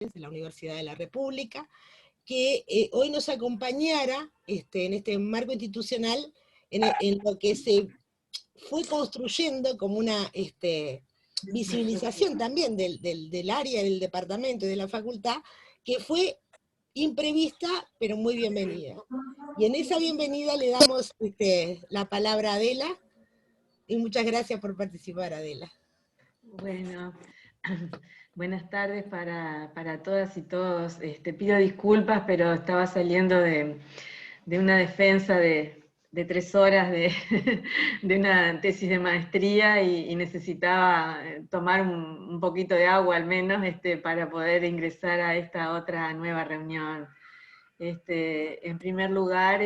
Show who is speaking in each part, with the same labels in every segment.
Speaker 1: de la Universidad de la República, que hoy nos acompañara en este marco institucional en lo que se fue construyendo como una visibilización también del área, del departamento y de la facultad, que fue imprevista, pero muy bienvenida. Y en esa bienvenida le damos la palabra a Adela, y muchas gracias por participar, Adela.
Speaker 2: Bueno, buenas tardes para todas y todos. Pido disculpas, pero estaba saliendo de una defensa de 3 horas de una tesis de maestría y necesitaba tomar un poquito de agua al menos para poder ingresar a esta otra nueva reunión. En primer lugar,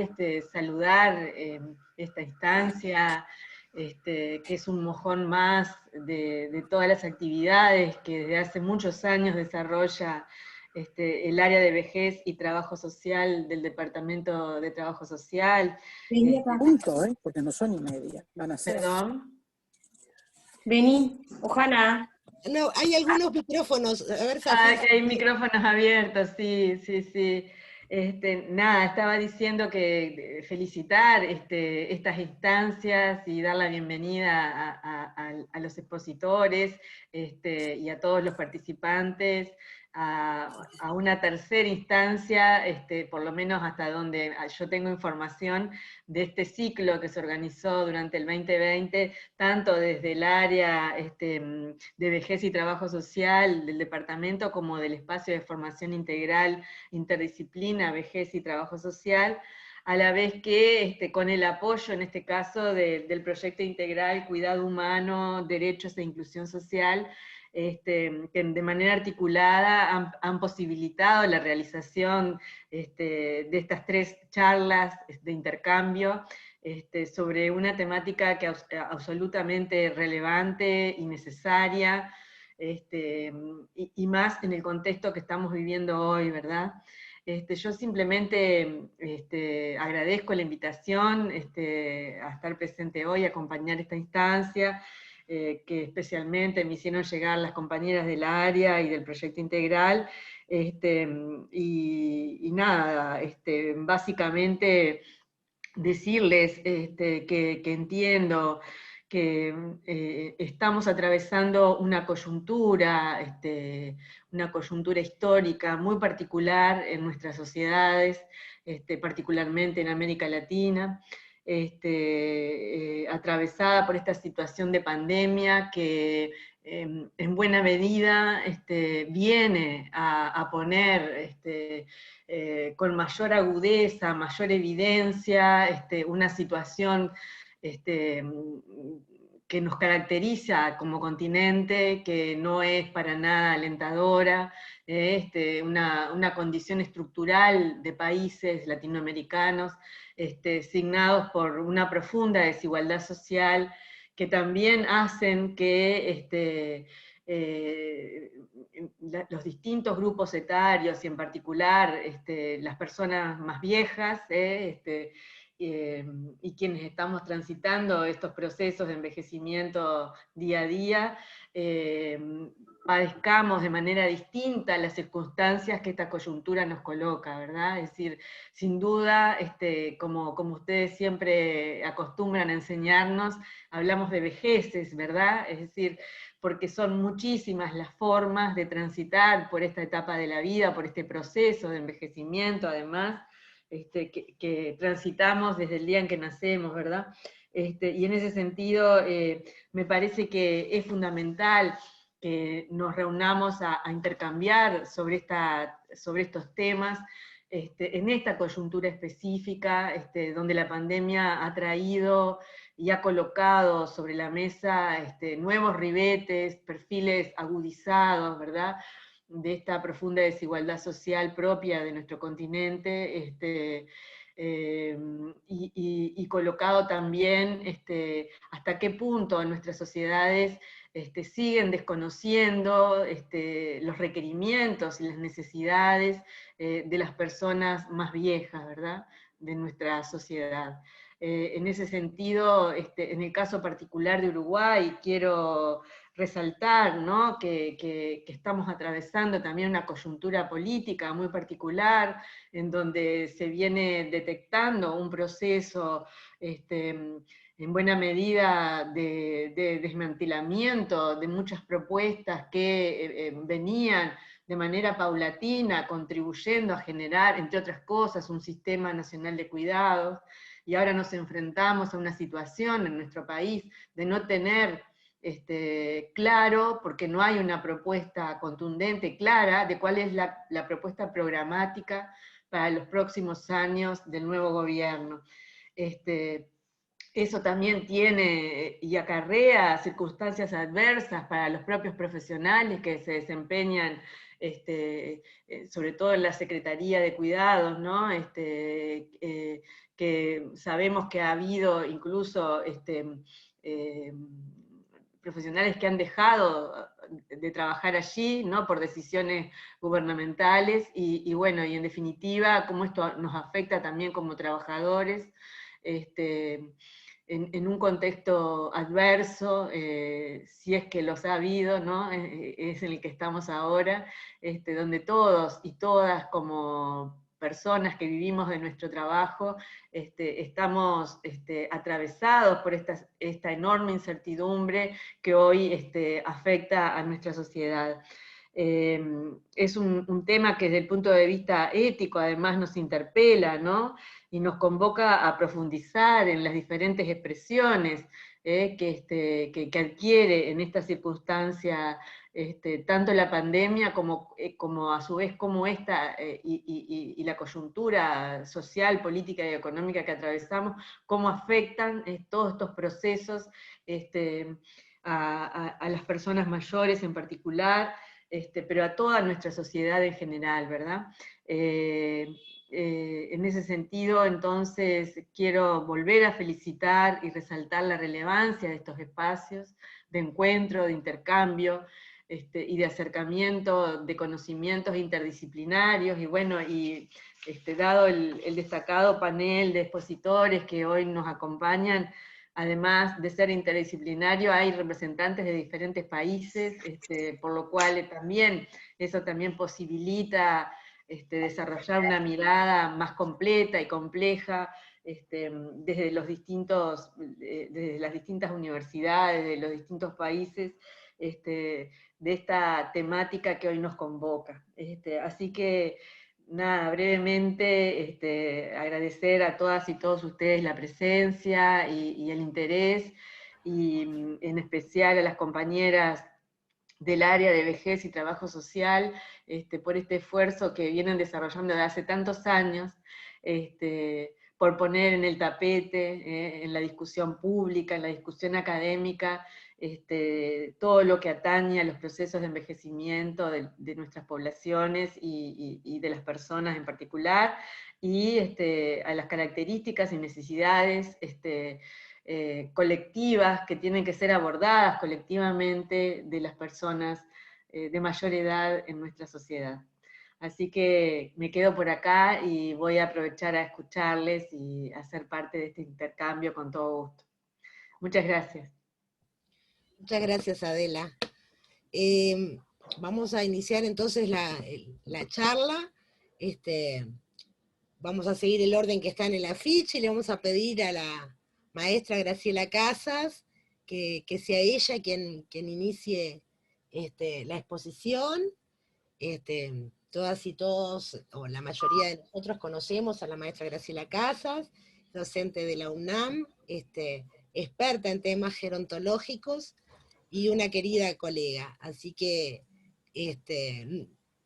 Speaker 2: saludar esta instancia, que es un mojón más de todas las actividades que desde hace muchos años desarrolla el área de vejez y trabajo social del Departamento de Trabajo Social.
Speaker 3: Punto, porque no son y media, van a ser.
Speaker 2: Perdón.
Speaker 4: Vení, ojalá.
Speaker 1: No, hay algunos micrófonos. A ver,
Speaker 2: que hay micrófonos abiertos, sí, sí, sí. Nada, estaba diciendo que felicitar estas instancias y dar la bienvenida a los expositores y a todos los participantes, a una tercera instancia, por lo menos hasta donde yo tengo información, de este ciclo que se organizó durante el 2020, tanto desde el área de vejez y trabajo social del departamento, como del espacio de formación integral interdisciplina, vejez y trabajo social, a la vez que con el apoyo, en este caso, del proyecto integral Cuidado Humano, Derechos e Inclusión Social, que de manera articulada han posibilitado la realización de estas 3 charlas de intercambio sobre una temática que absolutamente relevante y necesaria, y más en el contexto que estamos viviendo hoy, ¿verdad? Yo simplemente agradezco la invitación a estar presente hoy, a acompañar esta instancia, que especialmente me hicieron llegar las compañeras del área y del proyecto integral, y nada, básicamente decirles que entiendo que estamos atravesando una coyuntura histórica muy particular en nuestras sociedades, particularmente en América Latina, atravesada por esta situación de pandemia que en buena medida viene a poner con mayor agudeza, mayor evidencia, una situación que nos caracteriza como continente, que no es para nada alentadora, una condición estructural de países latinoamericanos, signados por una profunda desigualdad social, que también hacen que los distintos grupos etarios, y en particular las personas más viejas, y quienes estamos transitando estos procesos de envejecimiento día a día, padezcamos de manera distinta las circunstancias que esta coyuntura nos coloca, ¿verdad? Es decir, sin duda, como ustedes siempre acostumbran a enseñarnos, hablamos de vejeces, ¿verdad? Es decir, porque son muchísimas las formas de transitar por esta etapa de la vida, por este proceso de envejecimiento, además, que transitamos desde el día en que nacemos, ¿verdad? Y en ese sentido, me parece que es fundamental que nos reunamos a intercambiar sobre estos temas, en esta coyuntura específica, donde la pandemia ha traído y ha colocado sobre la mesa nuevos ribetes, perfiles agudizados, ¿verdad?, de esta profunda desigualdad social propia de nuestro continente, y colocado también hasta qué punto nuestras sociedades siguen desconociendo los requerimientos y las necesidades de las personas más viejas, ¿verdad?, de nuestra sociedad. En ese sentido, en el caso particular de Uruguay, quiero resaltar, ¿no? que estamos atravesando también una coyuntura política muy particular, en donde se viene detectando un proceso en buena medida de desmantelamiento de muchas propuestas que venían de manera paulatina, contribuyendo a generar, entre otras cosas, un sistema nacional de cuidados, y ahora nos enfrentamos a una situación en nuestro país de no tener claro, porque no hay una propuesta contundente, clara, de cuál es la propuesta programática para los próximos años del nuevo gobierno. Eso también tiene y acarrea circunstancias adversas para los propios profesionales que se desempeñan, sobre todo en la Secretaría de Cuidados, ¿no? Que sabemos que ha habido incluso profesionales que han dejado de trabajar allí, ¿no? Por decisiones gubernamentales, y bueno, y en definitiva, cómo esto nos afecta también como trabajadores, en un contexto adverso, si es que los ha habido, ¿no? Es en el que estamos ahora, donde todos y todas como personas que vivimos de nuestro trabajo, estamos atravesados por esta enorme incertidumbre que hoy afecta a nuestra sociedad. Es un tema que desde el punto de vista ético además nos interpela, ¿no? Y nos convoca a profundizar en las diferentes expresiones que adquiere en esta circunstancia tanto la pandemia como a su vez como esta y la coyuntura social, política y económica que atravesamos, cómo afectan todos estos procesos a las personas mayores en particular, pero a toda nuestra sociedad en general, ¿verdad? En ese sentido, entonces, quiero volver a felicitar y resaltar la relevancia de estos espacios de encuentro, de intercambio, y de acercamiento de conocimientos interdisciplinarios, y bueno, dado el destacado panel de expositores que hoy nos acompañan, además de ser interdisciplinario, hay representantes de diferentes países, por lo cual eso también posibilita desarrollar una mirada más completa y compleja, desde desde las distintas universidades, de los distintos países, de esta temática que hoy nos convoca. Así que, nada, brevemente agradecer a todas y todos ustedes la presencia y el interés, y en especial a las compañeras del área de vejez y trabajo social, por este esfuerzo que vienen desarrollando desde hace tantos años, por poner en el tapete, en la discusión pública, en la discusión académica, todo lo que atañe a los procesos de envejecimiento de nuestras poblaciones y de las personas en particular, y a las características y necesidades colectivas que tienen que ser abordadas colectivamente de las personas de mayor edad en nuestra sociedad. Así que me quedo por acá y voy a aprovechar a escucharles y a ser parte de este intercambio con todo gusto. Muchas gracias.
Speaker 1: Muchas gracias, Adela. Vamos a iniciar entonces la charla. Vamos a seguir el orden que está en el afiche y le vamos a pedir a la maestra Graciela Casas que sea ella quien inicie la exposición. Todas y todos, o la mayoría de nosotros conocemos a la maestra Graciela Casas, docente de la UNAM, experta en temas gerontológicos y una querida colega. Así que,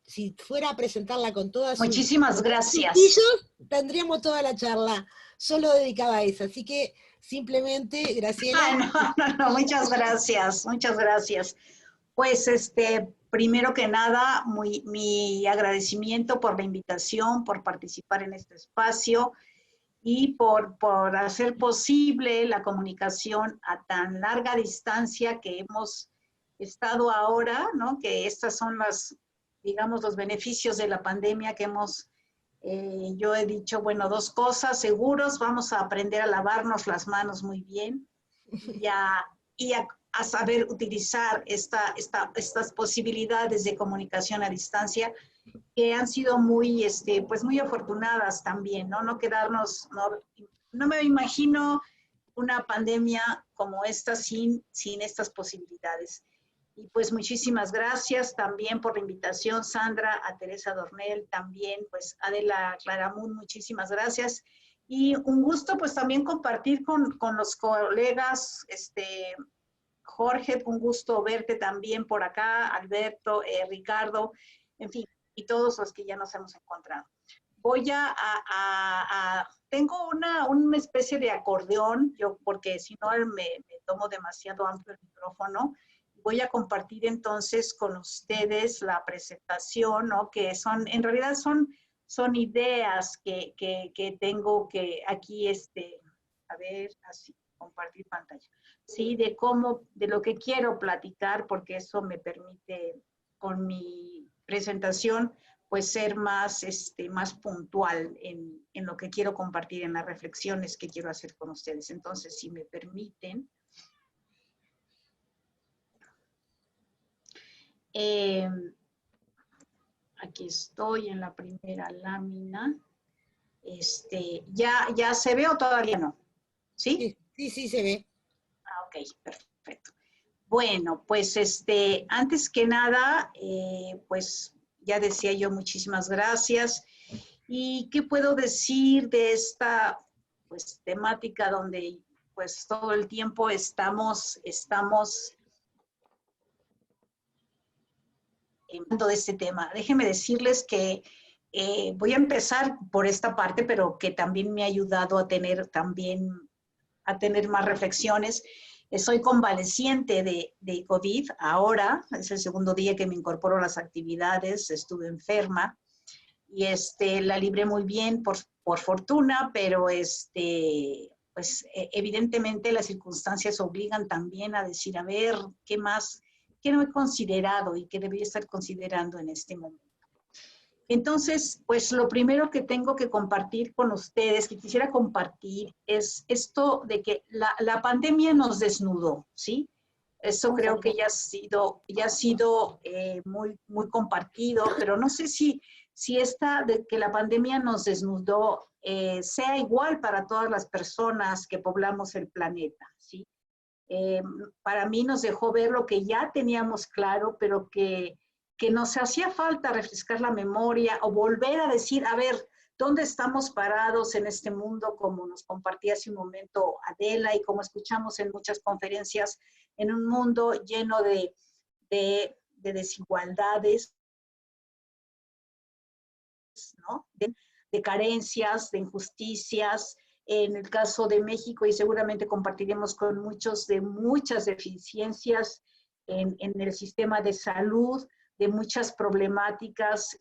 Speaker 1: si fuera a presentarla con todas
Speaker 5: muchísimas gracias.
Speaker 1: Tendríamos toda la charla solo dedicada a eso. Así que, simplemente, Graciela.
Speaker 5: No, muchas gracias, muchas gracias. Pues, primero que nada, mi agradecimiento por la invitación, por participar en este espacio y por hacer posible la comunicación a tan larga distancia que hemos estado ahora, ¿no? Que estas son digamos, los beneficios de la pandemia que yo he dicho, bueno, dos cosas, seguros, vamos a aprender a lavarnos las manos muy bien, y a saber utilizar estas posibilidades de comunicación a distancia, que han sido muy, pues muy afortunadas también, ¿no? No quedarnos, no me imagino una pandemia como esta sin estas posibilidades. Y pues muchísimas gracias también por la invitación, Sandra, a Teresa Dornel, también, pues Adela Claramunt, muchísimas gracias. Y un gusto pues también compartir con los colegas, Jorge, un gusto verte también por acá, Alberto, Ricardo, en fin, y todos los que ya nos hemos encontrado. Voy tengo una especie de acordeón, porque si no me tomo demasiado amplio el micrófono. Voy a compartir entonces con ustedes la presentación, ¿no? Que en realidad son ideas que tengo que aquí, a ver, así, compartir pantalla. Sí, de lo que quiero platicar, porque eso me permite con mi presentación, pues ser más puntual en lo que quiero compartir, en las reflexiones que quiero hacer con ustedes. Entonces, si me permiten. Aquí estoy en la primera lámina. ¿Ya se ve o todavía no? ¿Sí?
Speaker 1: Sí, se ve.
Speaker 5: Ah, ok, perfecto. Bueno, pues antes que nada, pues ya decía yo, muchísimas gracias. ¿Y qué puedo decir de esta pues temática donde pues todo el tiempo estamos hablando de este tema? Déjenme decirles que voy a empezar por esta parte, pero que también me ha ayudado a tener más reflexiones. Soy convaleciente de COVID ahora, es el segundo día que me incorporo a las actividades, estuve enferma y la libré muy bien por fortuna, pero pues evidentemente las circunstancias obligan también a decir, a ver, ¿qué más? ¿Qué no he considerado y qué debería estar considerando en este momento? Entonces, pues lo primero que tengo que compartir con ustedes, que quisiera compartir, es esto de que la pandemia nos desnudó, ¿sí? Eso creo que ya ha sido muy, muy compartido, pero no sé si esta de que la pandemia nos desnudó sea igual para todas las personas que poblamos el planeta, ¿sí? Para mí nos dejó ver lo que ya teníamos claro, pero que nos hacía falta refrescar la memoria o volver a decir, a ver, ¿dónde estamos parados en este mundo? Como nos compartía hace un momento Adela y como escuchamos en muchas conferencias, en un mundo lleno de desigualdades, ¿no? De carencias, de injusticias. En el caso de México, y seguramente compartiremos con muchas deficiencias en el sistema de salud, de muchas problemáticas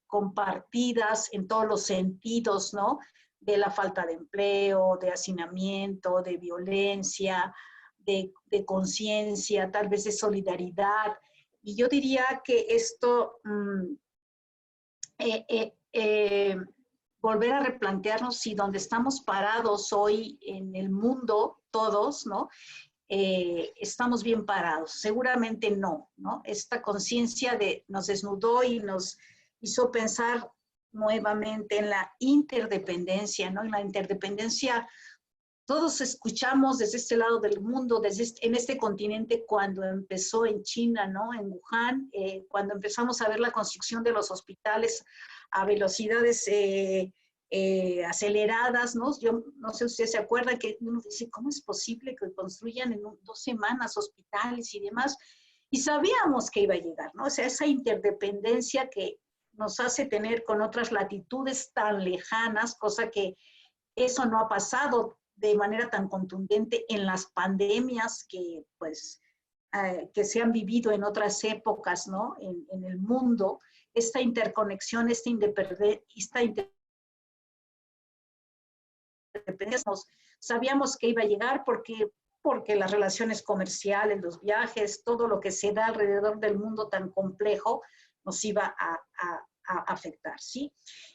Speaker 5: compartidas en todos los sentidos, ¿no? De la falta de empleo, de hacinamiento, de violencia, de conciencia, tal vez de solidaridad. Y yo diría que esto, volver a replantearnos si donde estamos parados hoy en el mundo, todos, ¿no? Estamos bien parados. Seguramente no, ¿no? Esta conciencia nos desnudó y nos hizo pensar nuevamente en la interdependencia, ¿no? En la interdependencia, todos escuchamos desde este lado del mundo, en este continente, cuando empezó en China, ¿no? En Wuhan, cuando empezamos a ver la construcción de los hospitales a velocidades aceleradas, ¿no? Yo no sé si ustedes se acuerdan que uno dice, ¿cómo es posible que construyan en 2 semanas hospitales y demás? Y sabíamos que iba a llegar, ¿no? O sea, esa interdependencia que nos hace tener con otras latitudes tan lejanas, cosa que eso no ha pasado de manera tan contundente en las pandemias que, pues, que se han vivido en otras épocas, ¿no? En el mundo, esta interconexión, esta independencia, sabíamos que iba a llegar porque las relaciones comerciales, los viajes, todo lo que se da alrededor del mundo tan complejo nos iba a afectar, ¿sí?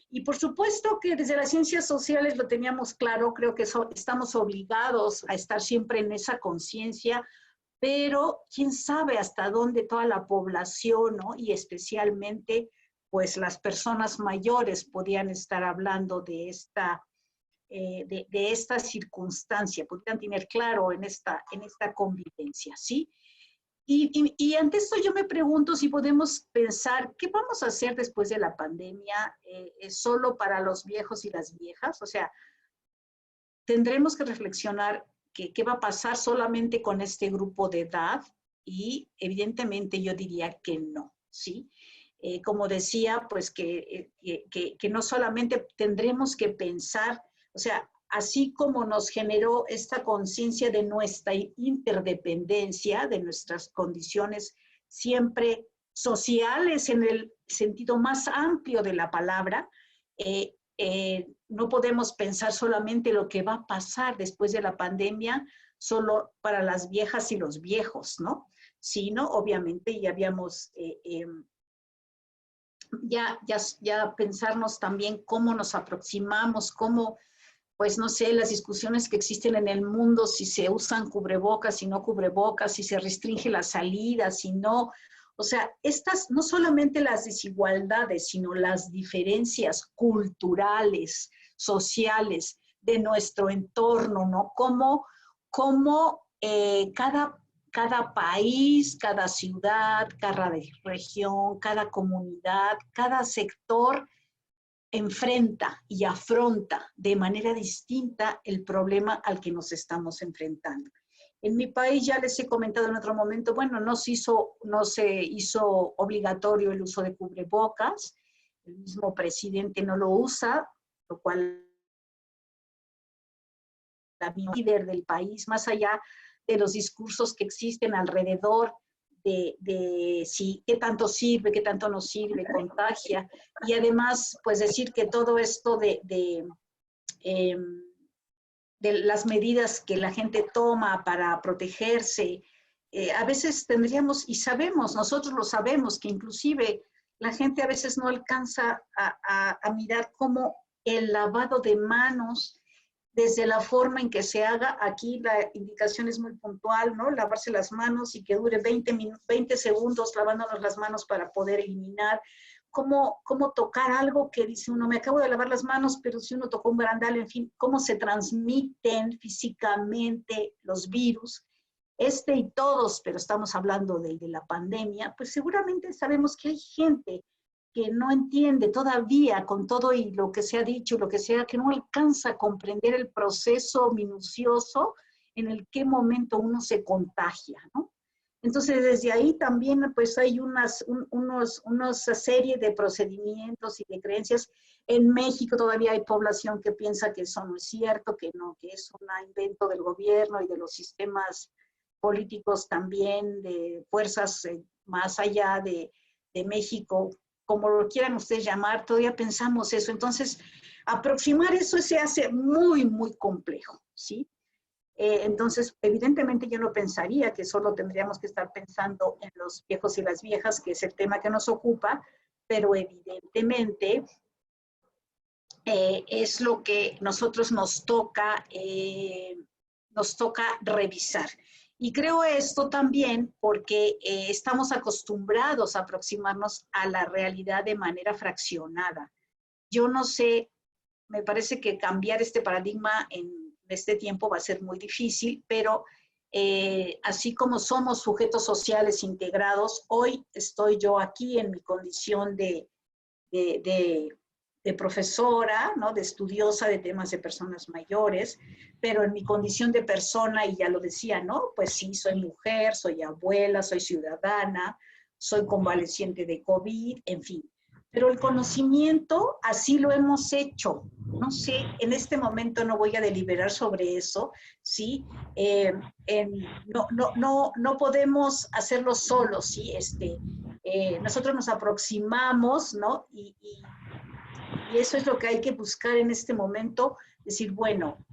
Speaker 5: Y por supuesto que desde las ciencias sociales lo teníamos claro, creo que estamos obligados a estar siempre en esa conciencia pero quién sabe hasta dónde toda la población, ¿no? Y especialmente, pues las personas mayores podían estar hablando de esta circunstancia, podrían tener claro en esta convivencia, ¿sí? Y ante esto yo me pregunto si podemos pensar, ¿qué vamos a hacer después de la pandemia? ¿Solo para los viejos y las viejas? O sea, tendremos que reflexionar qué va a pasar solamente con este grupo de edad, y evidentemente yo diría que no, ¿sí? Como decía, pues que no solamente tendremos que pensar, o sea, así como nos generó esta conciencia de nuestra interdependencia, de nuestras condiciones siempre sociales en el sentido más amplio de la palabra, no podemos pensar solamente lo que va a pasar después de la pandemia solo para las viejas y los viejos, ¿no? Sino, obviamente, ya habíamos... ya pensarnos también cómo nos aproximamos, cómo, pues no sé, las discusiones que existen en el mundo, si se usan cubrebocas, si no cubrebocas, si se restringe la salida, si no. O sea, estas, no solamente las desigualdades, sino las diferencias culturales, sociales de nuestro entorno, ¿no? Cómo cada país, cada ciudad, cada región, cada comunidad, cada sector enfrenta y afronta de manera distinta el problema al que nos estamos enfrentando. En mi país, ya les he comentado en otro momento, bueno, no se hizo obligatorio el uso de cubrebocas, el mismo presidente no lo usa, lo cual la líder del país, más allá de los discursos que existen alrededor de si qué tanto sirve, qué tanto no sirve, contagia, y además, pues decir que todo esto de las medidas que la gente toma para protegerse, a veces tendríamos, y sabemos, nosotros lo sabemos, que inclusive la gente a veces no alcanza a mirar cómo el lavado de manos, desde la forma en que se haga, aquí la indicación es muy puntual, ¿no? Lavarse las manos y que dure 20 segundos lavándonos las manos para poder eliminar. Cómo tocar algo que dice uno, me acabo de lavar las manos, pero si uno tocó un barandal, en fin, cómo se transmiten físicamente los virus, y todos, pero estamos hablando de la pandemia, pues seguramente sabemos que hay gente que no entiende todavía, con todo y lo que se ha dicho, lo que sea, que no alcanza a comprender el proceso minucioso en el qué momento uno se contagia, ¿no? Entonces, desde ahí también, pues, hay una serie de procedimientos y de creencias. En México todavía hay población que piensa que eso no es cierto, que no, que es un invento del gobierno y de los sistemas políticos también, de fuerzas más allá de México, como lo quieran ustedes llamar, todavía pensamos eso. Entonces, aproximar eso se hace muy, muy complejo, ¿sí? Entonces, evidentemente yo no pensaría que solo tendríamos que estar pensando en los viejos y las viejas, que es el tema que nos ocupa, pero evidentemente es lo que nosotros nos toca revisar. Y creo esto también porque estamos acostumbrados a aproximarnos a la realidad de manera fraccionada. Yo no sé, me parece que cambiar este paradigma en este tiempo va a ser muy difícil, pero así como somos sujetos sociales integrados, hoy estoy yo aquí en mi condición de profesora, ¿no? De estudiosa de temas de personas mayores, pero en mi condición de persona, y ya lo decía, ¿no? Pues sí, soy mujer, soy abuela, soy ciudadana, soy convaleciente de COVID, en fin. Pero el conocimiento, así lo hemos hecho. No sé, en este momento no voy a deliberar sobre eso, ¿sí? No podemos hacerlo solos, ¿sí? Nosotros nos aproximamos, ¿no? Y eso es lo que hay que buscar en este momento, decir, bueno,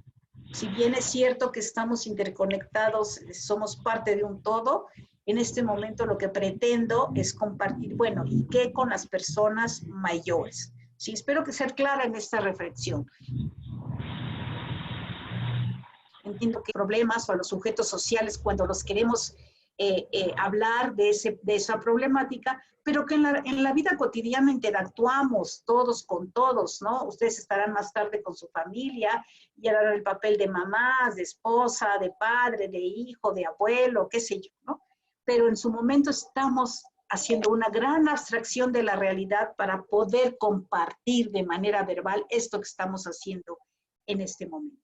Speaker 5: si bien es cierto que estamos interconectados, somos parte de un todo, en este momento lo que pretendo es compartir, bueno, ¿y qué con las personas mayores? Sí, espero que sea clara en esta reflexión. Entiendo que problemas o a los sujetos sociales, cuando los queremos hablar de esa problemática, pero que en la vida cotidiana interactuamos todos con todos, ¿no? Ustedes estarán más tarde con su familia y harán el papel de mamá, de esposa, de padre, de hijo, de abuelo, qué sé yo, ¿no? Pero en su momento estamos haciendo una gran abstracción de la realidad para poder compartir de manera verbal esto que estamos haciendo en este momento.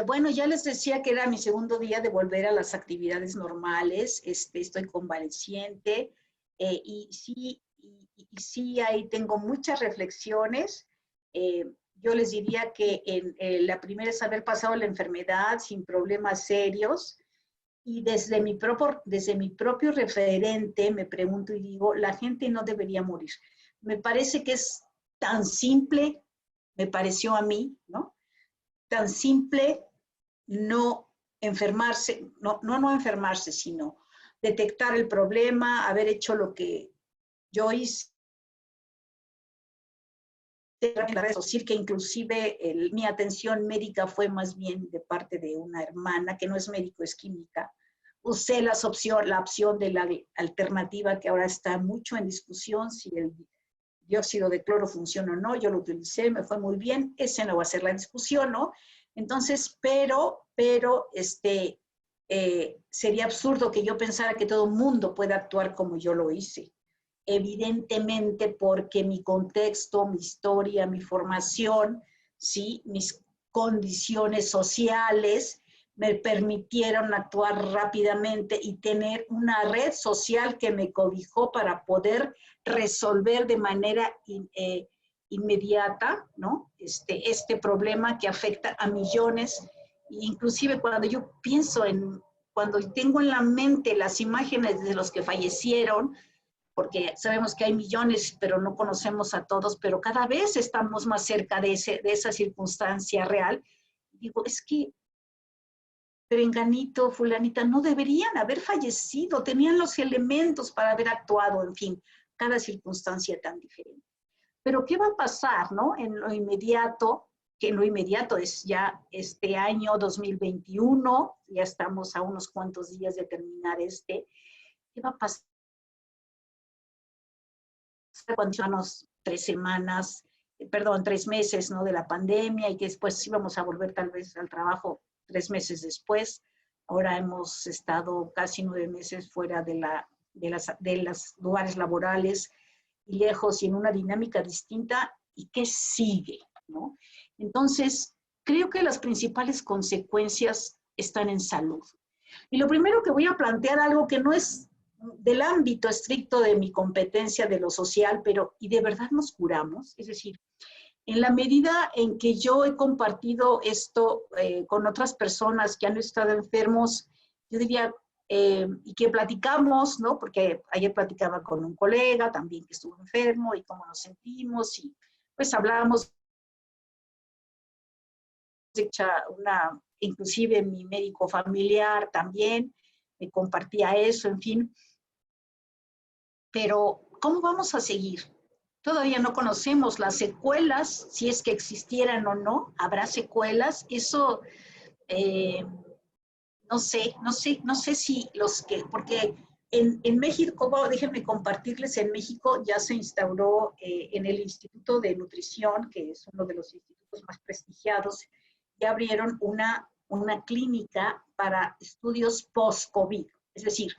Speaker 5: Bueno, ya les decía que era mi segundo día de volver a las actividades normales. Estoy convaleciente y sí, ahí tengo muchas reflexiones. Yo les diría que la primera es haber pasado la enfermedad sin problemas serios. Y desde mi propio referente me pregunto y digo, la gente no debería morir. Me parece que es tan simple, me pareció a mí, ¿no? Tan simple no enfermarse, no enfermarse, sino detectar el problema, haber hecho lo que yo hice en la red social, que inclusive mi atención médica fue más bien de parte de una hermana, que no es médico, es química. Usé la opción de la alternativa que ahora está mucho en discusión, si el dióxido de cloro funciona o no. Yo lo utilicé, me fue muy bien. Ese no va a ser la discusión, ¿no? Entonces, pero sería absurdo que yo pensara que todo el mundo puede actuar como yo lo hice. Evidentemente, porque mi contexto, mi historia, mi formación, ¿sí? Mis condiciones sociales me permitieron actuar rápidamente y tener una red social que me cobijó para poder resolver de manera inmediata, ¿no? Este problema que afecta a millones. Inclusive cuando yo pienso cuando tengo en la mente las imágenes de los que fallecieron, porque sabemos que hay millones, pero no conocemos a todos, pero cada vez estamos más cerca de esa circunstancia real. Digo, es que Perenganito, fulanita, no deberían haber fallecido, tenían los elementos para haber actuado, en fin, cada circunstancia tan diferente. Pero ¿qué va a pasar, no? En lo inmediato, que en lo inmediato es ya este año 2021, ya estamos a unos cuantos días de terminar ¿qué va a pasar? Cuando llevamos 3 meses, ¿no? De la pandemia y que después íbamos a volver tal vez al trabajo 3 meses después. Ahora hemos estado casi 9 meses fuera de los lugares laborales y lejos y en una dinámica distinta. ¿Y qué sigue, no? Entonces, creo que las principales consecuencias están en salud. Y lo primero que voy a plantear, algo que no es del ámbito estricto de mi competencia de lo social, pero ¿y de verdad nos curamos? Es decir, en la medida en que yo he compartido esto con otras personas que han estado enfermos, yo diría, y que platicamos, ¿no? Porque ayer platicaba con un colega también que estuvo enfermo y cómo nos sentimos, y pues hablábamos de inclusive mi médico familiar también me compartía eso, en fin. Pero, ¿cómo vamos a seguir? Todavía no conocemos las secuelas, si es que existieran o no, habrá secuelas. Eso, no sé si porque en México, déjenme compartirles, en México ya se instauró en el Instituto de Nutrición, que es uno de los institutos más prestigiados, ya abrieron una clínica para estudios post-COVID. Es decir,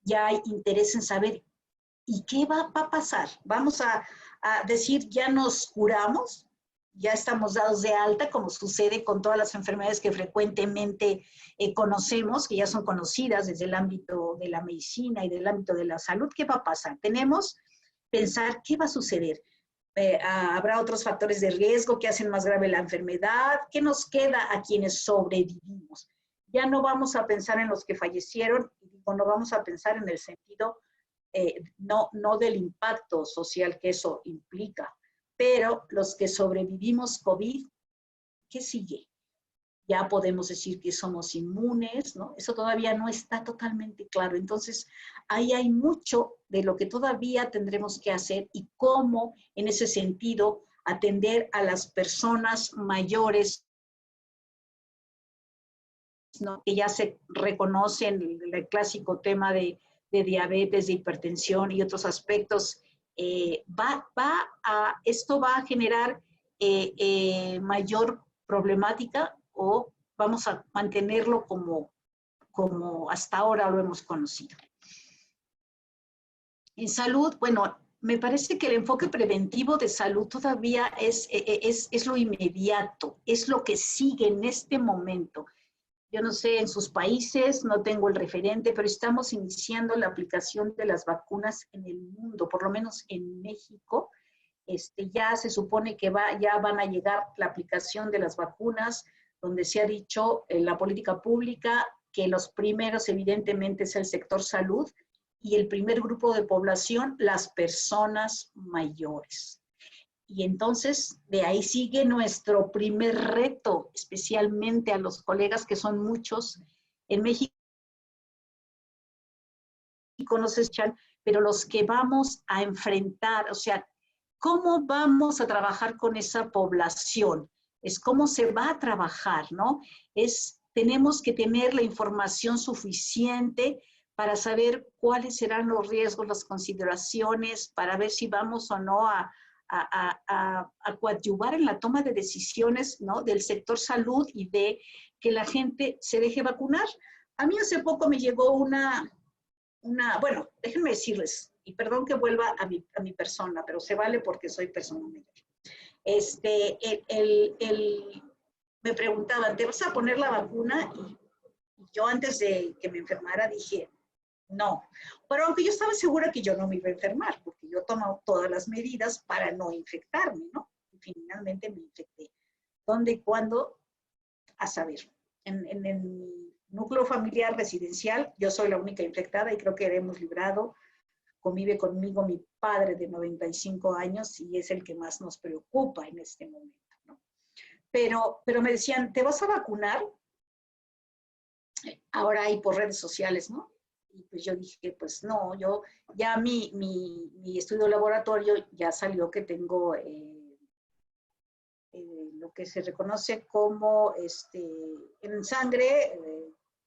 Speaker 5: ya hay interés en saber, ¿y qué va a pasar? Vamos a decir, ya nos curamos, ya estamos dados de alta, como sucede con todas las enfermedades que frecuentemente conocemos, que ya son conocidas desde el ámbito de la medicina y del ámbito de la salud. ¿Qué va a pasar? Tenemos que pensar qué va a suceder. Habrá otros factores de riesgo que hacen más grave la enfermedad. ¿Qué nos queda a quienes sobrevivimos? Ya no vamos a pensar en los que fallecieron, y digo, no vamos a pensar en el sentido no del impacto social que eso implica, pero los que sobrevivimos COVID, ¿qué sigue? Ya podemos decir que somos inmunes, ¿no? Eso todavía no está totalmente claro. Entonces, ahí hay mucho de lo que todavía tendremos que hacer y cómo, en ese sentido, atender a las personas mayores ¿no? Que ya se reconocen el clásico tema de diabetes, de hipertensión y otros aspectos, esto va a generar mayor problemática, o vamos a mantenerlo como hasta ahora lo hemos conocido. En salud, bueno, me parece que el enfoque preventivo de salud todavía es lo inmediato, es lo que sigue en este momento. Yo no sé, en sus países, no tengo el referente, pero estamos iniciando la aplicación de las vacunas en el mundo, por lo menos en México. Ya se supone que ya van a llegar la aplicación de las vacunas, donde se ha dicho en la política pública que los primeros evidentemente es el sector salud, y el primer grupo de población, las personas mayores. Y entonces, de ahí sigue nuestro primer reto, especialmente a los colegas que son muchos en México, no se echan, pero los que vamos a enfrentar, o sea, ¿cómo vamos a trabajar con esa población? Es cómo se va a trabajar, ¿no? Tenemos que tener la información suficiente para saber cuáles serán los riesgos, las consideraciones, para ver si vamos o no a coadyuvar en la toma de decisiones, ¿no? Del sector salud y de que la gente se deje vacunar. A mí hace poco me llegó bueno, déjenme decirles, y perdón que vuelva a mi persona, pero se vale porque soy persona mayor. Me preguntaban, ¿te vas a poner la vacuna? Y yo antes de que me enfermara dije, no. Pero aunque yo estaba segura que yo no me iba a enfermar, porque yo tomo todas las medidas para no infectarme, ¿no? Y finalmente me infecté. ¿Dónde y cuándo? A saber. En el núcleo familiar residencial, yo soy la única infectada y creo que hemos librado. Convive conmigo mi padre de 95 años y es el que más nos preocupa en este momento, ¿no? Pero me decían, ¿te vas a vacunar? Ahora hay por redes sociales, ¿no? Y pues yo dije, pues no, yo ya mi estudio laboratorio ya salió que tengo lo que se reconoce como en sangre,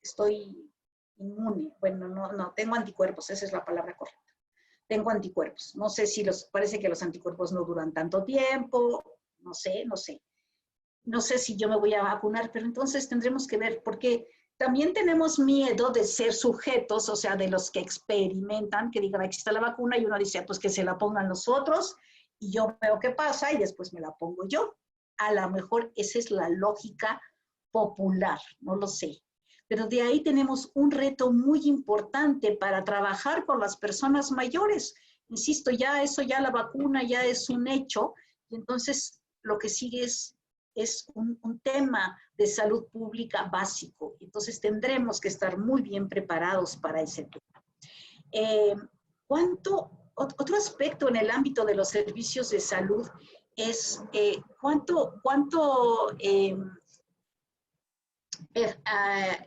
Speaker 5: estoy inmune. Bueno, no, tengo anticuerpos, esa es la palabra correcta. Tengo anticuerpos. No sé si parece que los anticuerpos no duran tanto tiempo, no sé. No sé si yo me voy a vacunar, pero entonces tendremos que ver, porque también tenemos miedo de ser sujetos, o sea, de los que experimentan, que digan, aquí está la vacuna, y uno dice, pues que se la pongan los otros, y yo veo qué pasa, y después me la pongo yo. A lo mejor esa es la lógica popular, no lo sé. Pero de ahí tenemos un reto muy importante para trabajar con las personas mayores. Insisto, ya la vacuna ya es un hecho, y entonces lo que sigue es un tema de salud pública básico. Entonces tendremos que estar muy bien preparados para ese tema. Otro aspecto en el ámbito de los servicios de salud es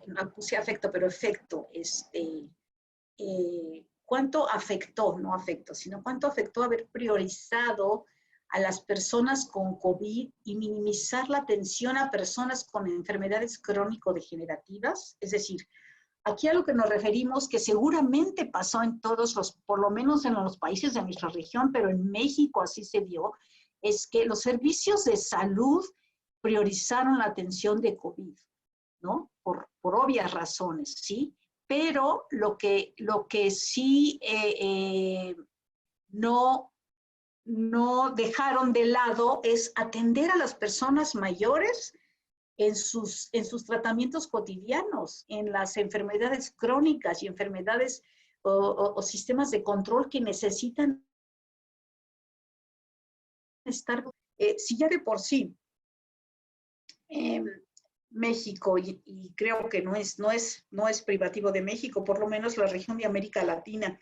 Speaker 5: no puse afecto, pero efecto, cuánto afectó, no afecto, sino cuánto afectó haber priorizado a las personas con COVID y minimizar la atención a personas con enfermedades crónico-degenerativas. Es decir, aquí a lo que nos referimos, que seguramente pasó en por lo menos en los países de nuestra región, pero en México así se dio, es que los servicios de salud priorizaron la atención de COVID, ¿no? Por obvias razones, ¿sí? Pero lo que sí no dejaron de lado es atender a las personas mayores en sus tratamientos cotidianos, en las enfermedades crónicas y enfermedades o sistemas de control que necesitan estar, si ya de por sí México, y creo que no es privativo de México, por lo menos la región de América Latina,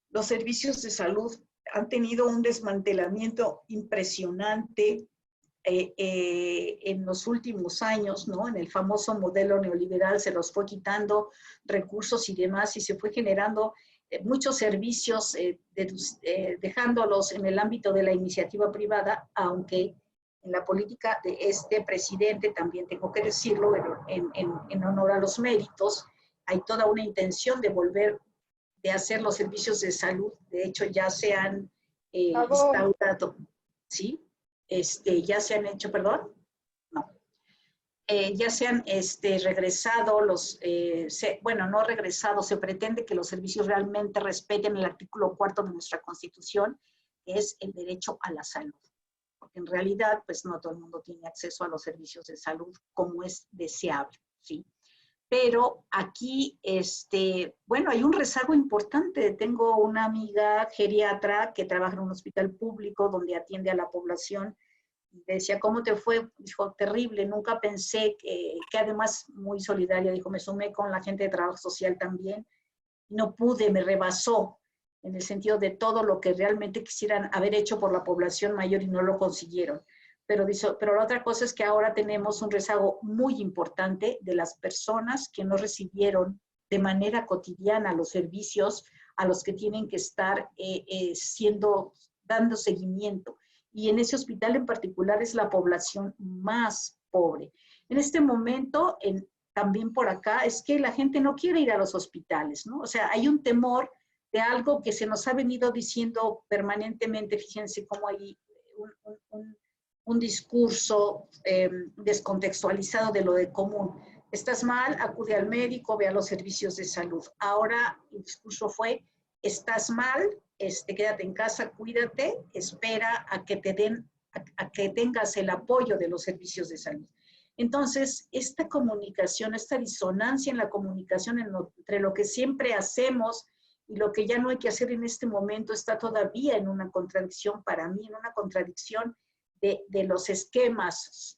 Speaker 5: los servicios de salud han tenido un desmantelamiento impresionante en los últimos años, ¿no? En el famoso modelo neoliberal se los fue quitando recursos y demás, y se fue generando muchos servicios, dejándolos en el ámbito de la iniciativa privada, aunque en la política de este presidente, también tengo que decirlo, en honor a los méritos, hay toda una intención de volver, de hacer los servicios de salud, de hecho ya se han instaurado, ¿sí? Ya se han hecho, perdón, no. Ya se han regresado bueno, no regresado, se pretende que los servicios realmente respeten el artículo 4 de nuestra Constitución, que es el derecho a la salud. Porque en realidad, pues no todo el mundo tiene acceso a los servicios de salud como es deseable, ¿sí? Pero aquí, bueno, hay un rezago importante. Tengo una amiga geriatra que trabaja en un hospital público donde atiende a la población. Decía, ¿cómo te fue? Dijo, terrible, nunca pensé que además muy solidaria, dijo, me sumé con la gente de trabajo social también, no pude, me rebasó, en el sentido de todo lo que realmente quisieran haber hecho por la población mayor y no lo consiguieron. Pero la otra cosa es que ahora tenemos un rezago muy importante de las personas que no recibieron de manera cotidiana los servicios a los que tienen que estar dando seguimiento. Y en ese hospital en particular es la población más pobre. En este momento, también por acá, es que la gente no quiere ir a los hospitales, ¿no? O sea, hay un temor de algo que se nos ha venido diciendo permanentemente. Fíjense cómo hay un discurso descontextualizado de lo de común. Estás mal, acude al médico, ve a los servicios de salud. Ahora el discurso fue, estás mal, quédate en casa, cuídate, espera a que que tengas el apoyo de los servicios de salud. Entonces, esta comunicación, esta disonancia en la comunicación entre lo que siempre hacemos y lo que ya no hay que hacer en este momento está todavía en una contradicción para mí, en una contradicción de los esquemas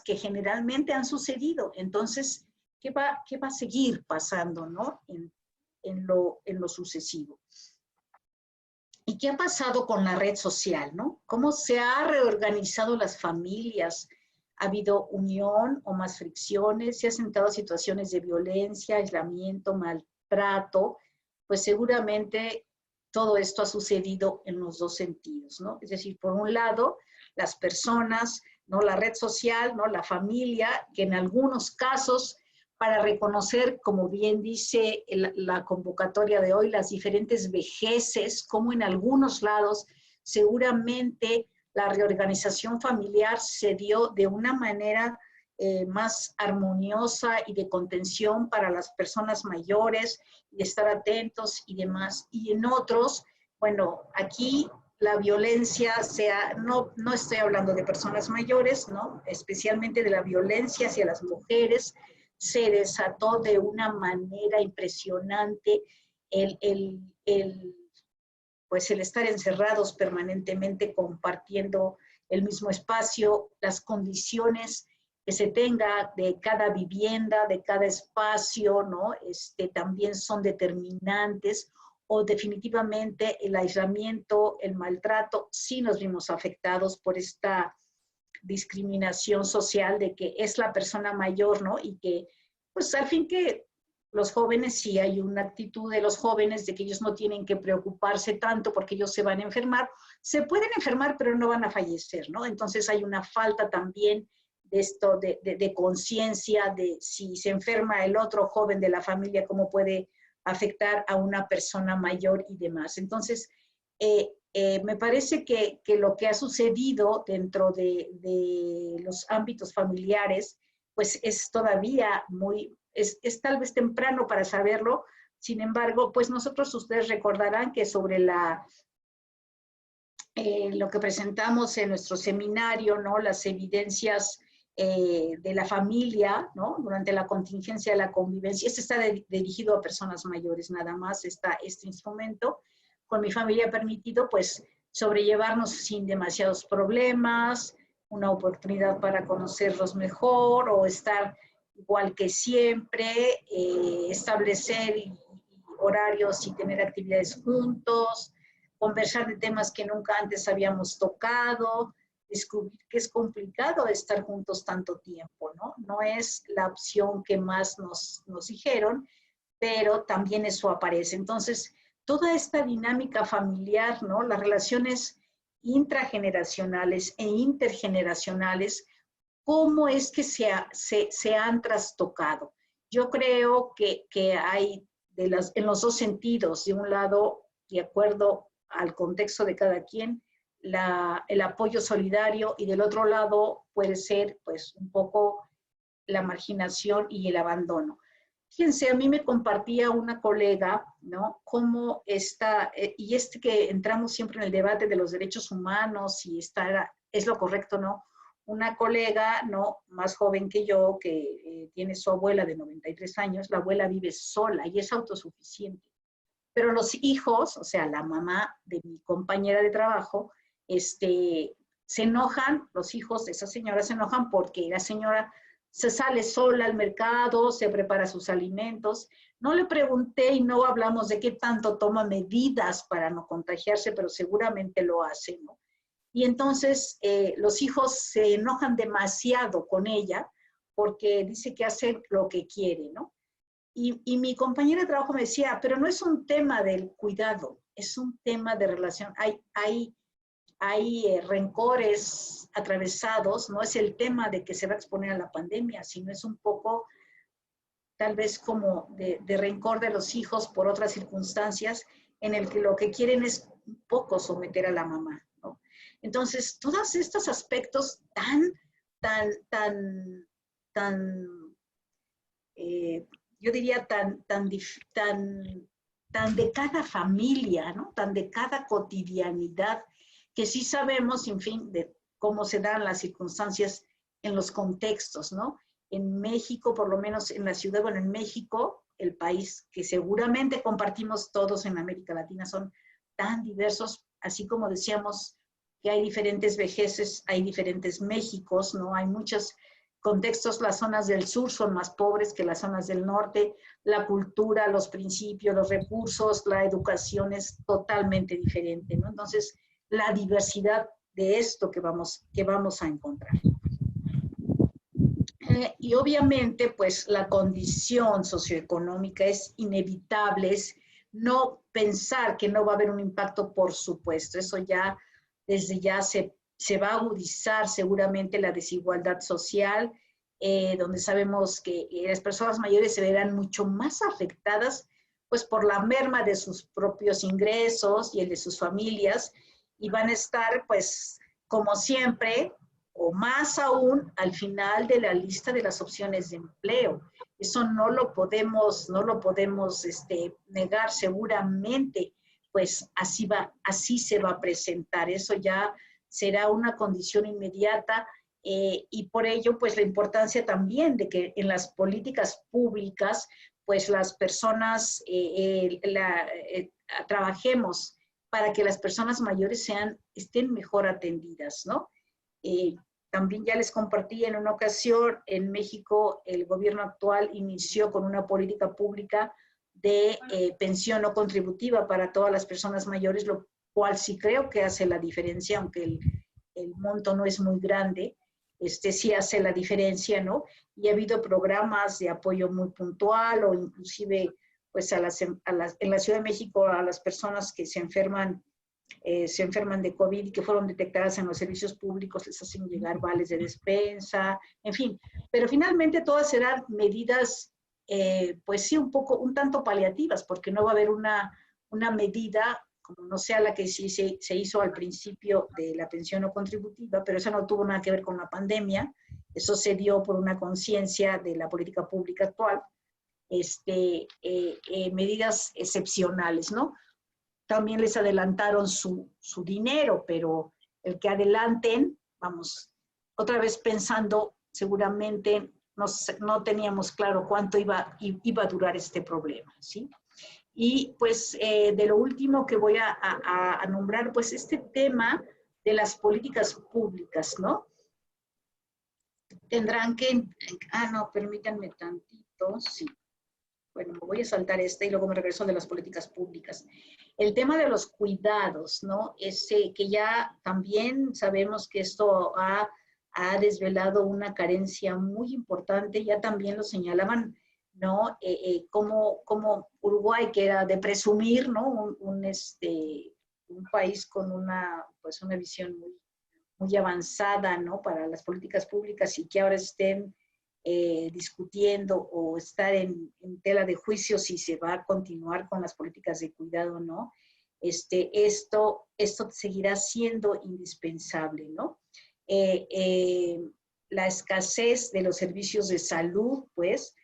Speaker 5: que generalmente han sucedido. Entonces, ¿qué va a seguir pasando, ¿no? en lo sucesivo? ¿Y qué ha pasado con la red social, no? ¿Cómo se ha reorganizado las familias? ¿Ha habido unión o más fricciones? ¿Se han sentado situaciones de violencia, aislamiento, maltrato? Pues seguramente todo esto ha sucedido en los dos sentidos, ¿no? Es decir, por un lado, las personas, ¿no? La red social, ¿no? La familia, que en algunos casos, para reconocer, como bien dice la convocatoria de hoy, las diferentes vejeces, como en algunos lados, seguramente la reorganización familiar se dio de una manera más armoniosa y de contención para las personas mayores, de estar atentos y demás. Y en otros, bueno, aquí la violencia, no estoy hablando de personas mayores, ¿no? Especialmente de la violencia hacia las mujeres, se desató de una manera impresionante pues el estar encerrados permanentemente compartiendo el mismo espacio, las condiciones que se tenga de cada vivienda, de cada espacio, ¿no? También son determinantes, o definitivamente el aislamiento, el maltrato, sí nos vimos afectados por esta discriminación social de que es la persona mayor, ¿no? Y que, pues al fin que los jóvenes, sí hay una actitud de los jóvenes de que ellos no tienen que preocuparse tanto porque ellos se van a enfermar. Se pueden enfermar, pero no van a fallecer, ¿no? Entonces hay una falta también de esto, de conciencia de si se enferma el otro joven de la familia, cómo puede afectar a una persona mayor y demás. Entonces, me parece que lo que ha sucedido dentro de los ámbitos familiares, pues es todavía es tal vez temprano para saberlo. Sin embargo, pues ustedes recordarán que sobre lo que presentamos en nuestro seminario, ¿no? Las evidencias de la familia, ¿no? Durante la contingencia de la convivencia. Está dirigido a personas mayores, nada más está este instrumento. Con mi familia ha permitido, pues, sobrellevarnos sin demasiados problemas, una oportunidad para conocerlos mejor o estar igual que siempre, establecer horarios y tener actividades juntos, conversar de temas que nunca antes habíamos tocado, descubrir que es complicado estar juntos tanto tiempo, ¿no? No es la opción que más nos dijeron, pero también eso aparece. Entonces, toda esta dinámica familiar, ¿no? Las relaciones intrageneracionales e intergeneracionales, cómo es que se han trastocado. Yo creo que hay en los dos sentidos, de un lado, de acuerdo al contexto de cada quien, el apoyo solidario, y del otro lado puede ser pues un poco la marginación y el abandono. Fíjense, a mí me compartía una colega, ¿no? Cómo está, y que entramos siempre en el debate de los derechos humanos, si es lo correcto o no. Una colega, ¿no?, más joven que yo, que tiene su abuela de 93 años, la abuela vive sola y es autosuficiente. Pero los hijos, o sea, la mamá de mi compañera de trabajo, se enojan, los hijos de esa señora se enojan porque la señora se sale sola al mercado, se prepara sus alimentos. No le pregunté y no hablamos de qué tanto toma medidas para no contagiarse, pero seguramente lo hace, ¿no? Y entonces los hijos se enojan demasiado con ella porque dice que hace lo que quiere, ¿no? Y mi compañera de trabajo me decía, pero no es un tema del cuidado, es un tema de relación. Hay rencores atravesados, no es el tema de que se va a exponer a la pandemia, sino es un poco, tal vez como de rencor de los hijos por otras circunstancias, en el que lo que quieren es un poco someter a la mamá, ¿no? Entonces, todos estos aspectos yo diría tan de cada familia, ¿no? Tan de cada cotidianidad, que sí sabemos, en fin, de cómo se dan las circunstancias en los contextos, ¿no? En México, por lo menos en la ciudad, bueno, en México, el país que seguramente compartimos todos en América Latina, son tan diversos, así como decíamos que hay diferentes vejeces, hay diferentes Méxicos, ¿no? Hay muchos contextos. Las zonas del sur son más pobres que las zonas del norte, la cultura, los principios, los recursos, la educación es totalmente diferente, ¿no? Entonces, la diversidad de esto que vamos a encontrar. Y obviamente, pues, la condición socioeconómica es inevitable, es no pensar que no va a haber un impacto, por supuesto. Eso ya, desde ya se va a agudizar seguramente la desigualdad social, donde sabemos que las personas mayores se verán mucho más afectadas, pues, por la merma de sus propios ingresos y el de sus familias, y van a estar, pues, como siempre, o más aún, al final de la lista de las opciones de empleo. Eso no lo podemos negar seguramente, pues así se va a presentar. Eso ya será una condición inmediata, y por ello, pues, la importancia también de que en las políticas públicas, pues, las personas trabajemos para que las personas mayores estén mejor atendidas, ¿no? También ya les compartí en una ocasión, en México el gobierno actual inició con una política pública de pensión no contributiva para todas las personas mayores, lo cual sí creo que hace la diferencia, aunque el monto no es muy grande, sí hace la diferencia, ¿no? Y ha habido programas de apoyo muy puntual, o inclusive, pues, en la Ciudad de México, a las personas que se enferman de COVID y que fueron detectadas en los servicios públicos, les hacen llegar vales de despensa, en fin. Pero finalmente todas serán medidas, pues sí, un tanto paliativas, porque no va a haber una medida, como no sea la que sí se hizo al principio de la pensión no contributiva, pero eso no tuvo nada que ver con la pandemia, eso se dio por una conciencia de la política pública actual, medidas excepcionales, ¿no? También les adelantaron su dinero, pero el que adelanten, vamos, otra vez pensando, seguramente no teníamos claro cuánto iba a durar este problema, ¿sí? Y pues de lo último que voy a nombrar, pues este tema de las políticas públicas, ¿no? Tendrán que, no, permítanme tantito, sí. Bueno, me voy a saltar y luego me regreso de las políticas públicas. El tema de los cuidados, ¿no? Que ya también sabemos que esto ha desvelado una carencia muy importante, ya también lo señalaban, ¿no? Como Uruguay, que era de presumir, ¿no? un país con pues una visión muy avanzada, ¿no? Para las políticas públicas y que ahora estén discutiendo o estar en tela de juicio si se va a continuar con las políticas de cuidado o no, esto seguirá siendo indispensable, ¿no? La escasez de los servicios de salud, pues,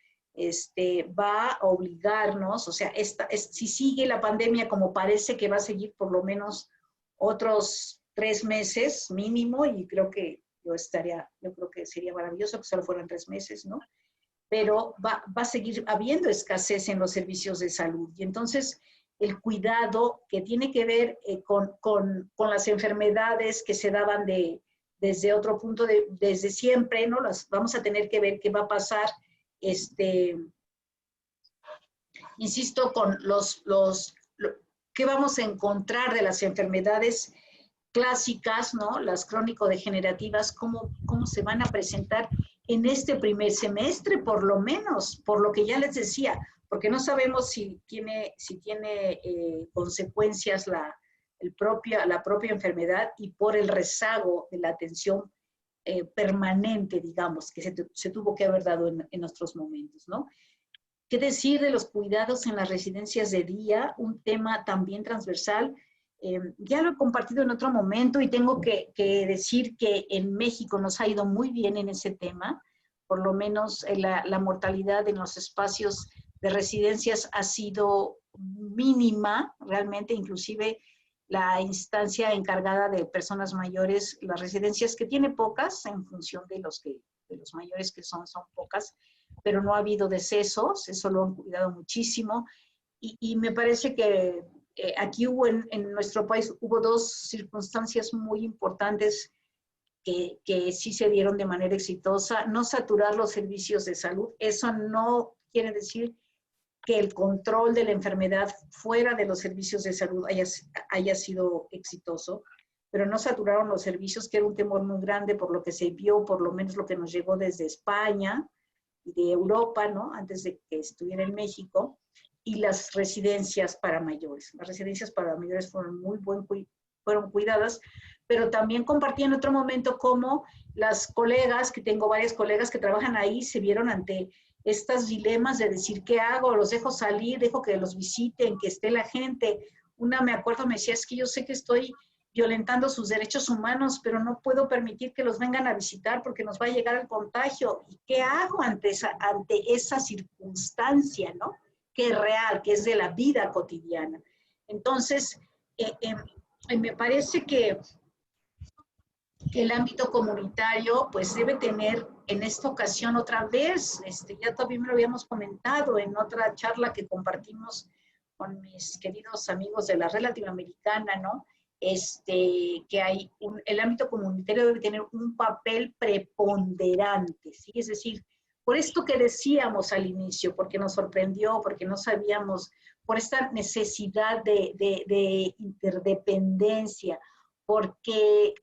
Speaker 5: va a obligarnos, o sea, si sigue la pandemia como parece que va a seguir por lo menos otros 3 meses mínimo, y creo que yo creo que sería maravilloso que solo fueran 3 meses, ¿no? Pero va a seguir habiendo escasez en los servicios de salud. Y entonces el cuidado que tiene que ver con las enfermedades que se daban desde otro punto, desde siempre, ¿no? Vamos a tener que ver qué va a pasar, insisto, con qué vamos a encontrar de las enfermedades clásicas, ¿no? Las crónico-degenerativas, cómo se van a presentar en este primer semestre, por lo menos, por lo que ya les decía, porque no sabemos si tiene consecuencias la propia enfermedad y por el rezago de la atención permanente, digamos, que se tuvo que haber dado en nuestros momentos, ¿no? ¿Qué decir de los cuidados en las residencias de día? Un tema también transversal. Ya lo he compartido en otro momento y tengo que decir que en México nos ha ido muy bien en ese tema. Por lo menos la mortalidad en los espacios de residencias ha sido mínima, realmente, inclusive la instancia encargada de personas mayores, las residencias que tiene pocas, en función de los mayores que son pocas, pero no ha habido decesos, eso lo han cuidado muchísimo, y me parece que aquí en nuestro país hubo 2 circunstancias muy importantes que sí se dieron de manera exitosa. No saturar los servicios de salud, eso no quiere decir que el control de la enfermedad fuera de los servicios de salud haya sido exitoso, pero no saturaron los servicios, que era un temor muy grande por lo que se vio, por lo menos lo que nos llegó desde España y de Europa, ¿no? Antes de que estuviera en México, y las residencias para mayores. Las residencias para mayores fueron fueron cuidadas, pero también compartí en otro momento cómo las colegas, que tengo varias colegas que trabajan ahí, se vieron ante estos dilemas de decir, ¿qué hago? ¿Los dejo salir? ¿Dejo que los visiten? ¿Que esté la gente? Una, me acuerdo, me decía, es que yo sé que estoy violentando sus derechos humanos, pero no puedo permitir que los vengan a visitar porque nos va a llegar el contagio. ¿Y qué hago ante esa circunstancia, ¿no? Que es real, que es de la vida cotidiana? Entonces, me parece que el ámbito comunitario pues debe tener en esta ocasión otra vez, ya también me lo habíamos comentado en otra charla que compartimos con mis queridos amigos de la Red Latinoamericana, ¿no? Que el ámbito comunitario debe tener un papel preponderante, ¿sí? Es decir, por esto que decíamos al inicio, porque nos sorprendió, porque no sabíamos, por esta necesidad de interdependencia, porque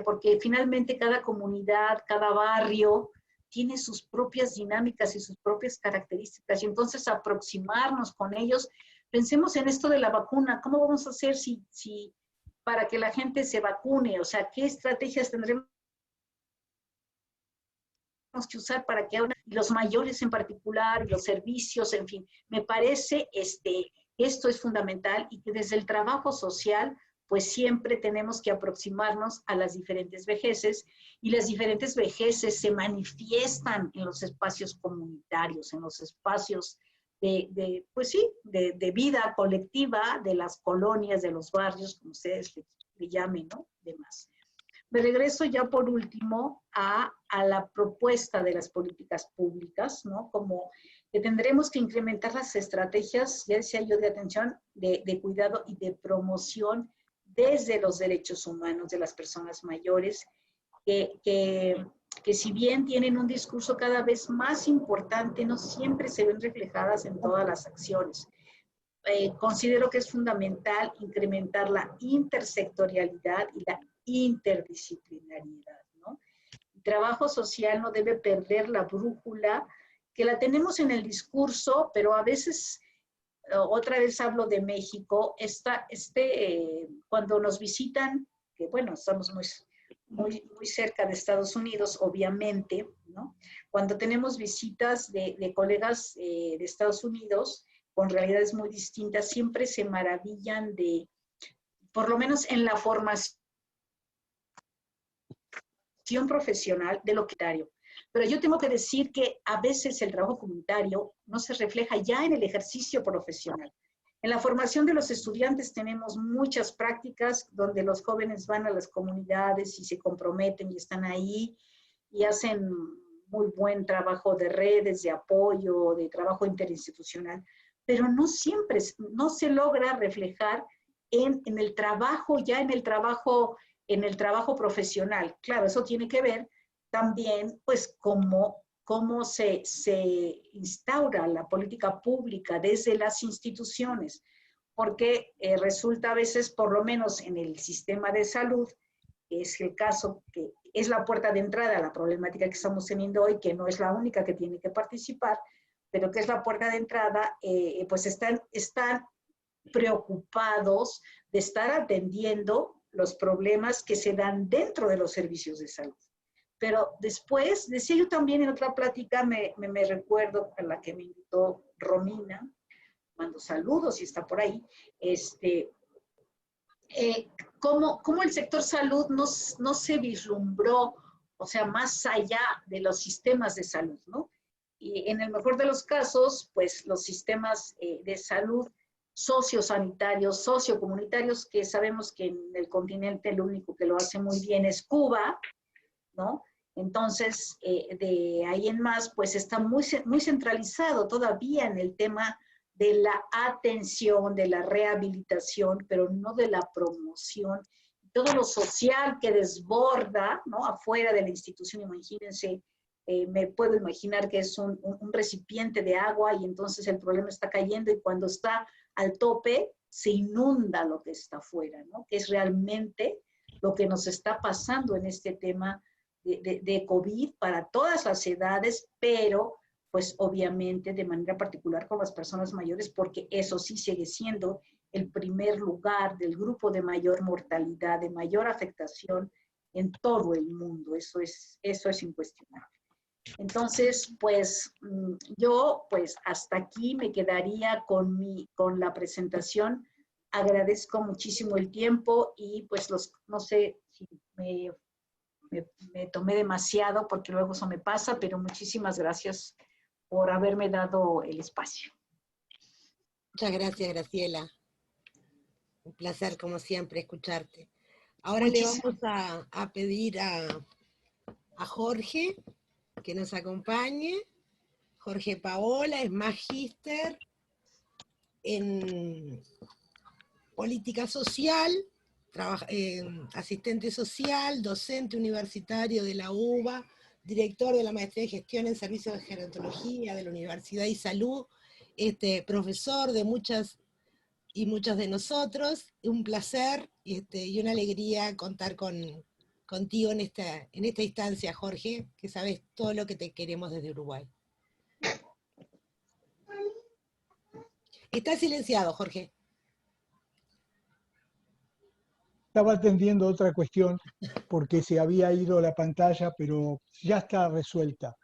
Speaker 5: porque finalmente cada comunidad, cada barrio tiene sus propias dinámicas y sus propias características, y entonces aproximarnos con ellos. Pensemos en esto de la vacuna, ¿cómo vamos a hacer para que la gente se vacune? O sea, ¿qué estrategias tendremos que usar para que los mayores en particular, los servicios, en fin? Me parece esto es fundamental, y que desde el trabajo social pues siempre tenemos que aproximarnos a las diferentes vejeces, y las diferentes vejeces se manifiestan en los espacios comunitarios, en los espacios de vida colectiva, de las colonias, de los barrios, como ustedes le llamen, ¿no? Demás. Me regreso ya por último a la propuesta de las políticas públicas, ¿no? Como que tendremos que incrementar las estrategias, ya decía yo, de atención, de cuidado y de promoción desde los derechos humanos de las personas mayores, que si bien tienen un discurso cada vez más importante, no siempre se ven reflejadas en todas las acciones. Considero que es fundamental incrementar la intersectorialidad y la interdisciplinariedad, ¿no? El trabajo social no debe perder la brújula, que la tenemos en el discurso, pero a veces otra vez hablo de México, cuando nos visitan, que bueno, estamos muy cerca de Estados Unidos, obviamente, ¿no? Cuando tenemos visitas de colegas de Estados Unidos con realidades muy distintas, siempre se maravillan de, por lo menos en la formación profesional, de lo comunitario. Pero yo tengo que decir que a veces el trabajo comunitario no se refleja ya en el ejercicio profesional. En la formación de los estudiantes tenemos muchas prácticas donde los jóvenes van a las comunidades y se comprometen y están ahí y hacen muy buen trabajo de redes, de apoyo, de trabajo interinstitucional, pero no siempre, no se logra reflejar en el trabajo, ya en el trabajo profesional. Claro, eso tiene que ver también, pues, cómo se instaura la política pública desde las instituciones, porque resulta a veces, por lo menos en el sistema de salud, que es el caso que es la puerta de entrada a la problemática que estamos teniendo hoy, que no es la única que tiene que participar, pero que es la puerta de entrada, pues están preocupados de estar atendiendo los problemas que se dan dentro de los servicios de salud. Pero después, decía yo también en otra plática, me recuerdo a la que me invitó Romina, mando saludos si está por ahí, cómo el sector salud no se vislumbró, o sea, más allá de los sistemas de salud, ¿no? Y en el mejor de los casos, pues los sistemas de salud sociosanitarios, sociocomunitarios, que sabemos que en el continente el único que lo hace muy bien es Cuba, ¿no? Entonces, de ahí en más, pues está muy centralizado todavía en el tema de la atención, de la rehabilitación, pero no de la promoción. Todo lo social que desborda, ¿no? Afuera de la institución, imagínense, me puedo imaginar que es un recipiente de agua y entonces el problema está cayendo y cuando está al tope se inunda lo que está afuera, ¿no? Que es realmente lo que nos está pasando en este tema de COVID para todas las edades, pero pues obviamente de manera particular con las personas mayores, porque eso sí sigue siendo el primer lugar del grupo de mayor mortalidad, de mayor afectación en todo el mundo. Eso es incuestionable. Entonces, pues yo pues hasta aquí me quedaría con la presentación. Agradezco muchísimo el tiempo y pues no sé si me tomé demasiado porque luego eso me pasa, pero muchísimas gracias por haberme dado el espacio.
Speaker 1: Muchas gracias, Graciela. Un placer, como siempre, escucharte. Ahora le vamos a pedir a Jorge que nos acompañe. Jorge Paola es magíster en política social, asistente social, docente universitario de la UBA, director de la maestría de gestión en servicios de gerontología de la Universidad y Salud, profesor de muchas y muchos de nosotros. Un placer y una alegría contar contigo en esta instancia, Jorge, que sabes todo lo que te queremos desde Uruguay. Está silenciado, Jorge.
Speaker 6: Estaba atendiendo otra cuestión porque se había ido la pantalla, pero ya está resuelta.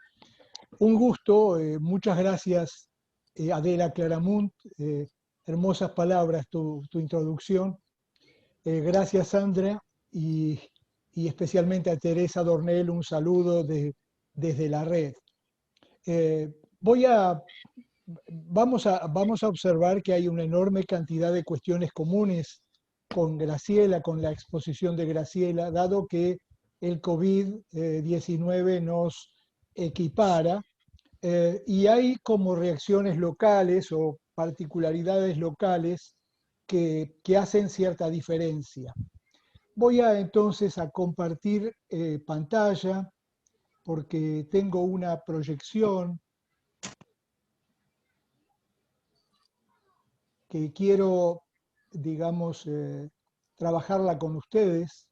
Speaker 6: Un gusto, muchas gracias Adela Claramunt, hermosas palabras tu introducción. Gracias Sandra y especialmente a Teresa Dornel un saludo desde la red. Vamos a observar que hay una enorme cantidad de cuestiones comunes con Graciela, con la exposición de Graciela, dado que el COVID-19 nos equipara y hay como reacciones locales o particularidades locales que hacen cierta diferencia. Voy entonces a compartir pantalla porque tengo una proyección que quiero, digamos, trabajarla con ustedes.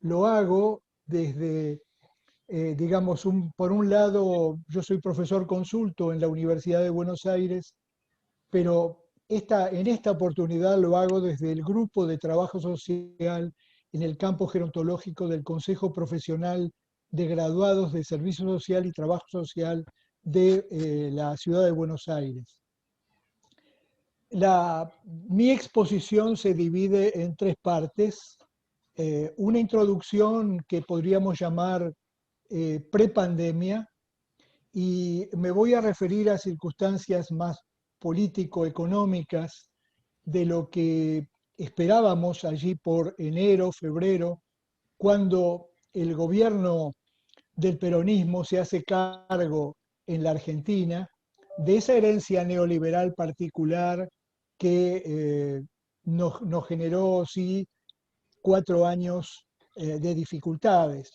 Speaker 6: Lo hago desde, por un lado, yo soy profesor consulto en la Universidad de Buenos Aires, pero en esta oportunidad lo hago desde el Grupo de Trabajo Social en el campo gerontológico del Consejo Profesional de Graduados de Servicio Social y Trabajo Social de la Ciudad de Buenos Aires. Mi exposición se divide en tres partes. Una introducción que podríamos llamar prepandemia, y me voy a referir a circunstancias más político-económicas de lo que esperábamos allí por enero, febrero, cuando el gobierno del peronismo se hace cargo en la Argentina de esa herencia neoliberal particular que nos generó, sí, 4 años de dificultades.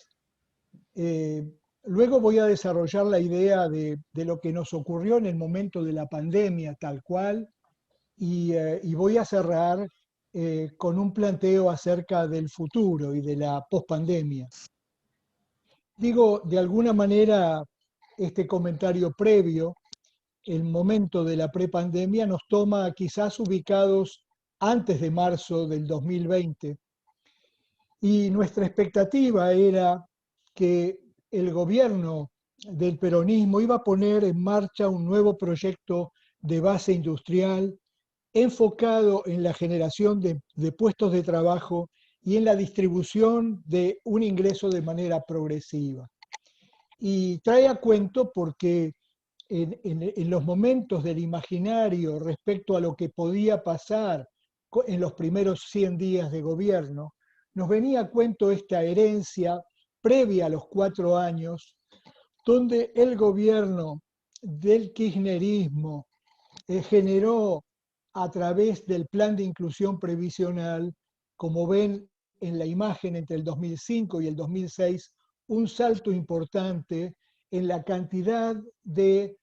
Speaker 6: Luego voy a desarrollar la idea de lo que nos ocurrió en el momento de la pandemia tal cual, y voy a cerrar con un planteo acerca del futuro y de la pospandemia. Digo, de alguna manera, este comentario previo, el momento de la prepandemia nos toma quizás ubicados antes de marzo del 2020, y nuestra expectativa era que el gobierno del peronismo iba a poner en marcha un nuevo proyecto de base industrial enfocado en la generación de puestos de trabajo y en la distribución de un ingreso de manera progresiva. Y trae a cuento porque en los momentos del imaginario respecto a lo que podía pasar en los primeros 100 días de gobierno, nos venía a cuento esta herencia previa a los 4 años, donde el gobierno del kirchnerismo generó a través del plan de inclusión previsional, como ven en la imagen entre el 2005 y el 2006, un salto importante en la cantidad de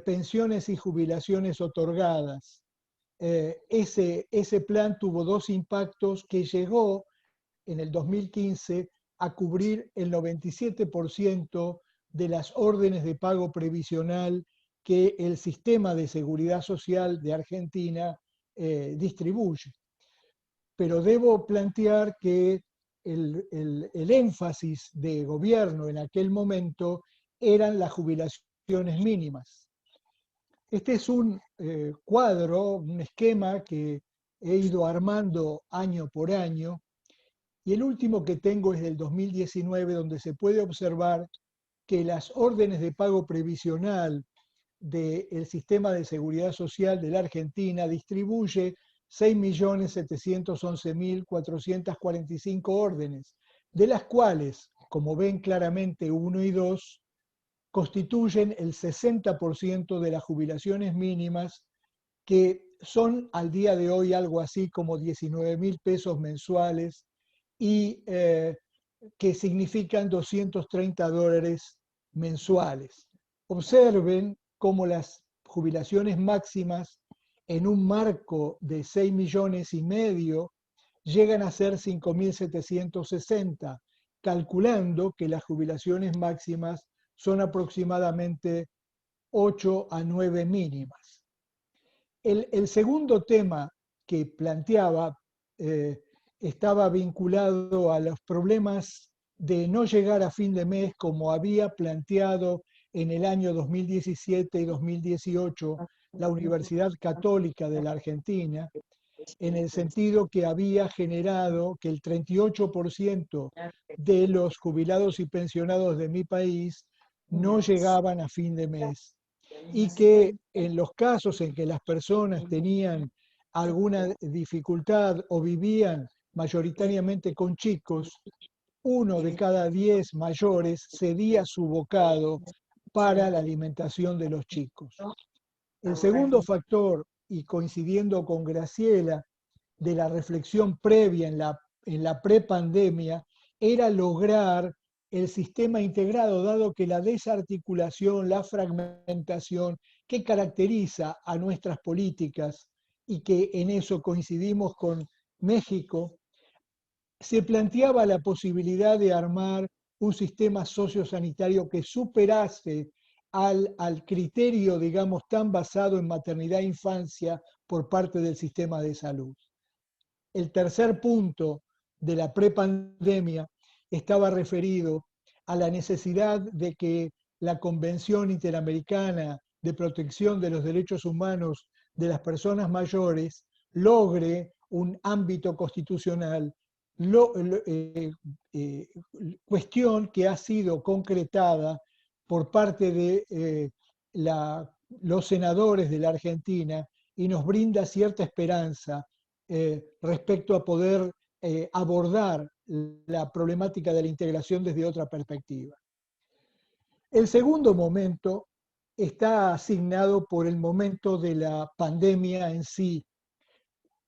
Speaker 6: pensiones y jubilaciones otorgadas. Ese plan tuvo 2 impactos que llegó en el 2015 a cubrir el 97% de las órdenes de pago previsional que el sistema de seguridad social de Argentina distribuye. Pero debo plantear que el énfasis de gobierno en aquel momento eran las jubilaciones mínimas. Este es un cuadro, un esquema que he ido armando año por año, y el último que tengo es del 2019, donde se puede observar que las órdenes de pago previsional del sistema de seguridad social de la Argentina distribuye 6.711.445 órdenes, de las cuales, como ven claramente 1 y 2, constituyen el 60% de las jubilaciones mínimas, que son al día de hoy algo así como 19.000 pesos mensuales, y que significan $230 mensuales. Observen cómo las jubilaciones máximas en un marco de 6,5 millones llegan a ser 5.760, calculando que las jubilaciones máximas son aproximadamente 8 a 9 mínimas. El segundo tema que planteaba estaba vinculado a los problemas de no llegar a fin de mes como había planteado en el año 2017 y 2018 la Universidad Católica de la Argentina, en el sentido que había generado que el 38% de los jubilados y pensionados de mi país no llegaban a fin de mes, y que en los casos en que las personas tenían alguna dificultad o vivían mayoritariamente con chicos, 1 de cada 10 mayores cedía su bocado para la alimentación de los chicos. El segundo factor, y coincidiendo con Graciela, de la reflexión previa en la prepandemia, era lograr el sistema integrado, dado que la desarticulación, la fragmentación que caracteriza a nuestras políticas, y que en eso coincidimos con México, se planteaba la posibilidad de armar un sistema sociosanitario que superase al criterio, digamos, tan basado en maternidad e infancia por parte del sistema de salud. El tercer punto de la prepandemia estaba referido a la necesidad de que la Convención Interamericana de Protección de los Derechos Humanos de las Personas Mayores logre un ámbito constitucional, cuestión que ha sido concretada por parte de los senadores de la Argentina y nos brinda cierta esperanza respecto a poder abordar la problemática de la integración desde otra perspectiva. El segundo momento está asignado por el momento de la pandemia en sí.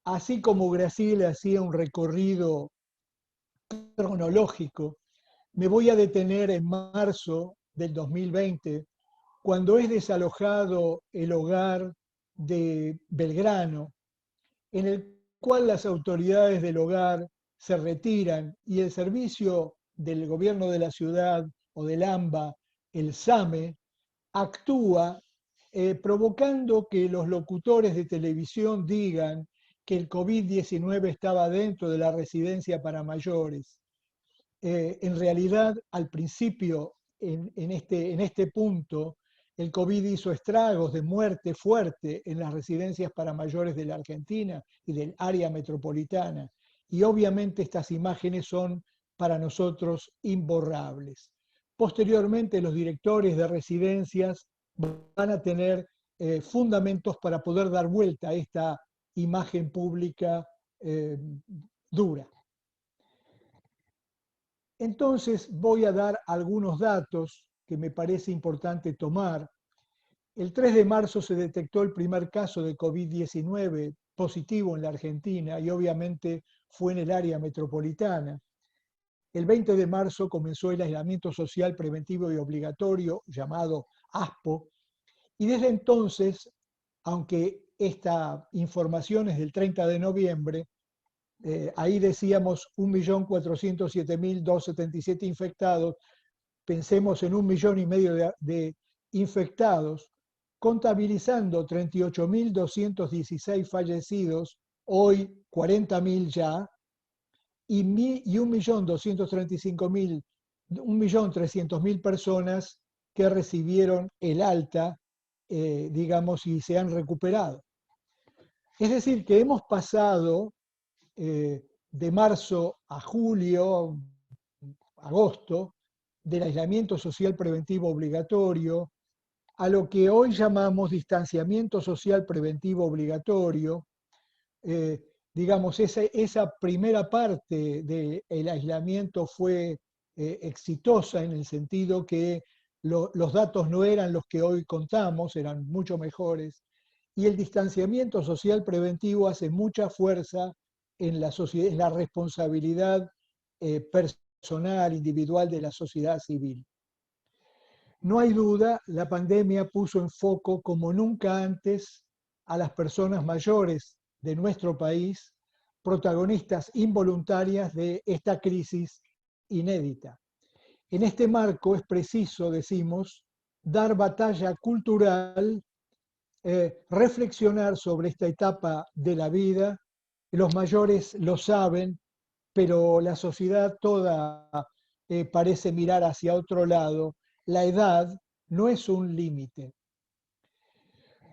Speaker 6: Así como Graciela hacía un recorrido cronológico, me voy a detener en marzo del 2020, cuando es desalojado el hogar de Belgrano, en el cual las autoridades del hogar se retiran y el servicio del gobierno de la ciudad o del AMBA, el SAME, actúa provocando que los locutores de televisión digan que el COVID-19 estaba dentro de la residencia para mayores. En realidad, al principio, en este punto, el COVID hizo estragos de muerte fuerte en las residencias para mayores de la Argentina y del área metropolitana. Y obviamente estas imágenes son para nosotros imborrables. Posteriormente, los directores de residencias van a tener fundamentos para poder dar vuelta a esta imagen pública dura. Entonces voy a dar algunos datos que me parece importante tomar. El 3 de marzo se detectó el primer caso de COVID-19 positivo en la Argentina y obviamente fue en el área metropolitana. El 20 de marzo comenzó el aislamiento social preventivo y obligatorio, llamado ASPO, y desde entonces, aunque esta información es del 30 de noviembre, ahí decíamos 1.407.277 infectados, pensemos en 1,5 millones de infectados, contabilizando 38.216 fallecidos, hoy 40.000 ya, y 1.300.000 personas que recibieron el alta, digamos, y se han recuperado. Es decir, que hemos pasado de marzo a julio, agosto, del aislamiento social preventivo obligatorio a lo que hoy llamamos distanciamiento social preventivo obligatorio. Digamos, esa primera parte del aislamiento fue exitosa en el sentido que los datos no eran los que hoy contamos, eran mucho mejores, y el distanciamiento social preventivo hace mucha fuerza en la sociedad, en la responsabilidad personal, individual de la sociedad civil. No hay duda, la pandemia puso en foco como nunca antes a las personas mayores de nuestro país, protagonistas involuntarias de esta crisis inédita. En este marco es preciso, decimos, dar batalla cultural, reflexionar sobre esta etapa de la vida. Los mayores lo saben, pero la sociedad toda parece mirar hacia otro lado. La edad no es un límite.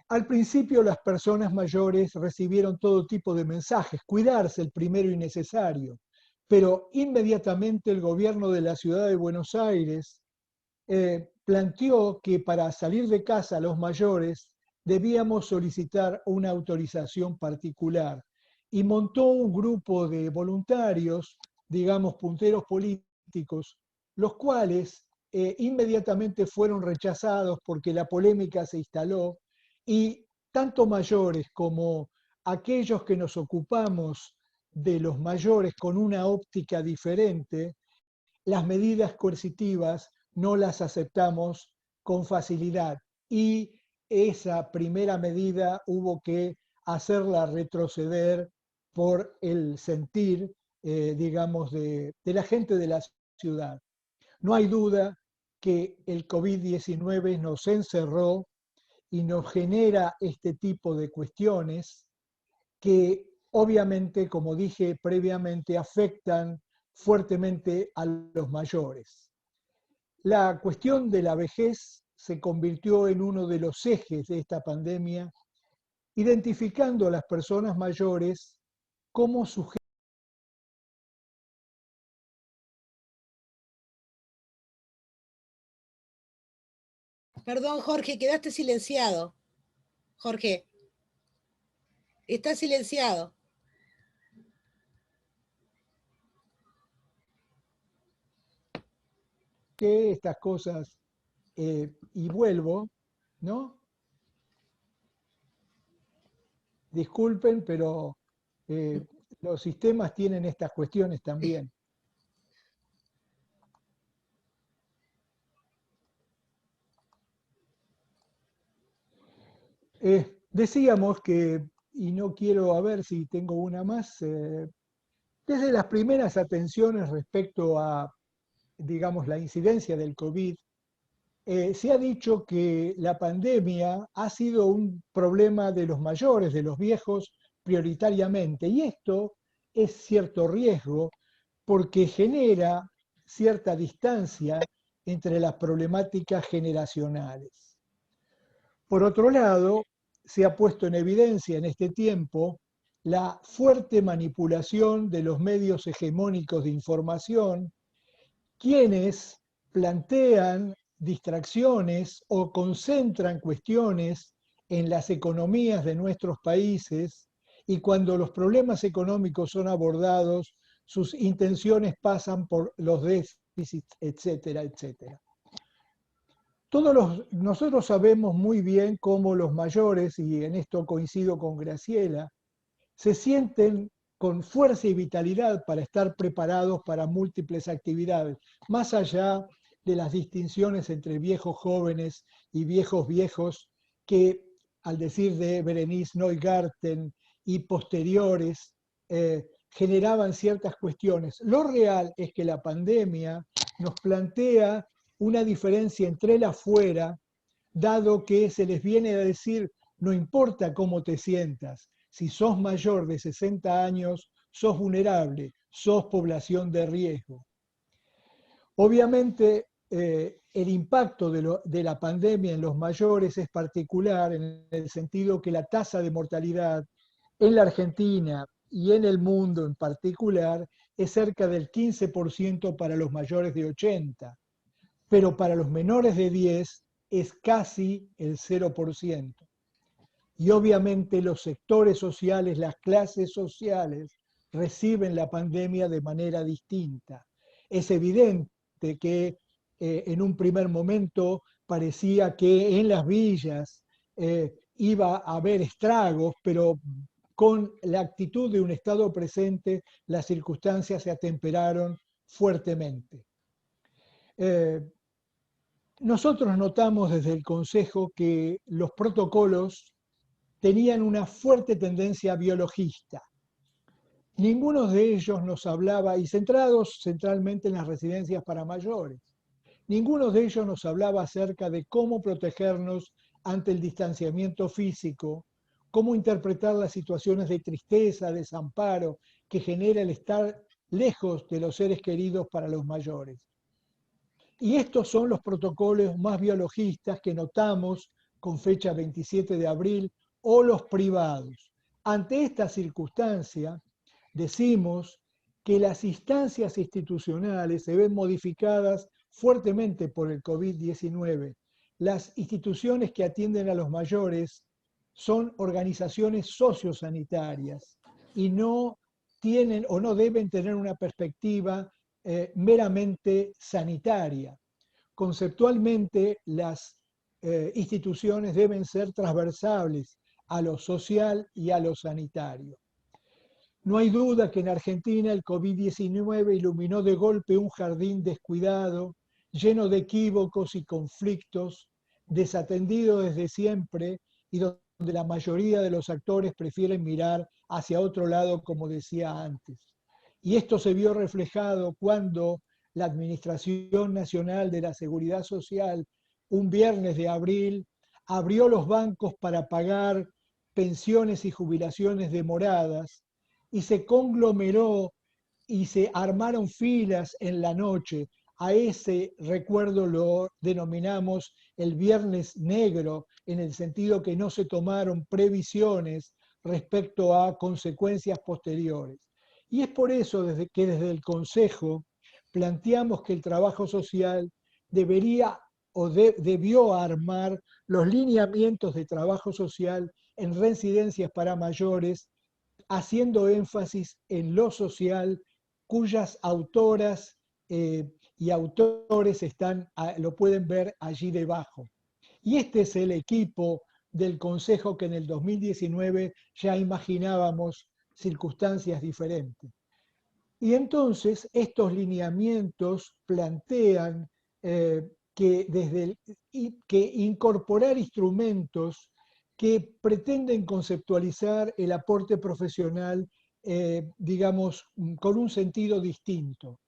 Speaker 6: Al principio las personas mayores recibieron todo tipo de mensajes, cuidarse el primero y necesario, pero inmediatamente el gobierno de la ciudad de Buenos Aires planteó que para salir de casa los mayores debíamos solicitar una autorización particular y montó un grupo de voluntarios, digamos punteros políticos, los cuales inmediatamente fueron rechazados porque la polémica se instaló y tanto mayores como aquellos que nos ocupamos de los mayores con una óptica diferente, las medidas coercitivas no las aceptamos con facilidad y esa primera medida hubo que hacerla retroceder por el sentir, digamos, de la gente de la ciudad. No hay duda que el COVID-19 nos encerró y nos genera este tipo de cuestiones que obviamente, como dije previamente, afectan fuertemente a los mayores. La cuestión de la vejez se convirtió en uno de los ejes de esta pandemia, identificando a las personas mayores como sujetos.
Speaker 1: Perdón, Jorge, quedaste silenciado. Jorge, está silenciado.
Speaker 6: Que estas cosas, y vuelvo, ¿no? Disculpen, pero los sistemas tienen estas cuestiones también. Decíamos que, y no quiero, a ver si tengo una más, desde las primeras atenciones respecto a, digamos, la incidencia del COVID, se ha dicho que la pandemia ha sido un problema de los mayores, de los viejos, prioritariamente. Y esto es cierto riesgo porque genera cierta distancia entre las problemáticas generacionales. Por otro lado, se ha puesto en evidencia en este tiempo la fuerte manipulación de los medios hegemónicos de información, quienes plantean distracciones o concentran cuestiones en las economías de nuestros países y cuando los problemas económicos son abordados, sus intenciones pasan por los déficits, etcétera, etcétera. Nosotros sabemos muy bien cómo los mayores, y en esto coincido con Graciela, se sienten con fuerza y vitalidad para estar preparados para múltiples actividades, más allá de las distinciones entre viejos jóvenes y viejos viejos que, al decir de Berenice Neugarten y posteriores, generaban ciertas cuestiones. Lo real es que la pandemia nos plantea una diferencia entre el afuera, dado que se les viene a decir, no importa cómo te sientas, si sos mayor de 60 años, sos vulnerable, sos población de riesgo. Obviamente, el impacto de la pandemia en los mayores es particular en el sentido que la tasa de mortalidad en la Argentina y en el mundo en particular es cerca del 15% para los mayores de 80, pero para los menores de 10 es casi el 0%. Y obviamente los sectores sociales, las clases sociales, reciben la pandemia de manera distinta. Es evidente que en un primer momento parecía que en las villas iba a haber estragos, pero con la actitud de un Estado presente, las circunstancias se atemperaron fuertemente. Nosotros notamos desde el Consejo que los protocolos tenían una fuerte tendencia biologista. Ninguno de ellos nos hablaba, y centrados centralmente en las residencias para mayores, ninguno de ellos nos hablaba acerca de cómo protegernos ante el distanciamiento físico, cómo interpretar las situaciones de tristeza, desamparo, que genera el estar lejos de los seres queridos para los mayores. Y estos son los protocolos más biologistas que notamos con fecha 27 de abril, o los privados. Ante esta circunstancia, decimos que las instancias institucionales se ven modificadas fuertemente por el COVID-19. Las instituciones que atienden a los mayores son organizaciones sociosanitarias y no tienen o no deben tener una perspectiva meramente sanitaria. Conceptualmente, las instituciones deben ser transversales a lo social y a lo sanitario. No hay duda que en Argentina el COVID-19 iluminó de golpe un jardín descuidado, lleno de equívocos y conflictos, desatendido desde siempre y donde la mayoría de los actores prefieren mirar hacia otro lado, como decía antes. Y esto se vio reflejado cuando la Administración Nacional de la Seguridad Social, un viernes de abril, abrió los bancos para pagar pensiones y jubilaciones demoradas y se conglomeró y se armaron filas en la noche. A ese recuerdo lo denominamos el Viernes Negro, en el sentido que no se tomaron previsiones respecto a consecuencias posteriores. Y es por eso que desde el Consejo planteamos que el trabajo social debería o debió armar los lineamientos de trabajo social en residencias para mayores, haciendo énfasis en lo social, cuyas autoras y autores lo pueden ver allí debajo. Y este es el equipo del Consejo que en el 2019 ya imaginábamos circunstancias diferentes. Y entonces estos lineamientos plantean que incorporar instrumentos que pretenden conceptualizar el aporte profesional, digamos, con un sentido distinto.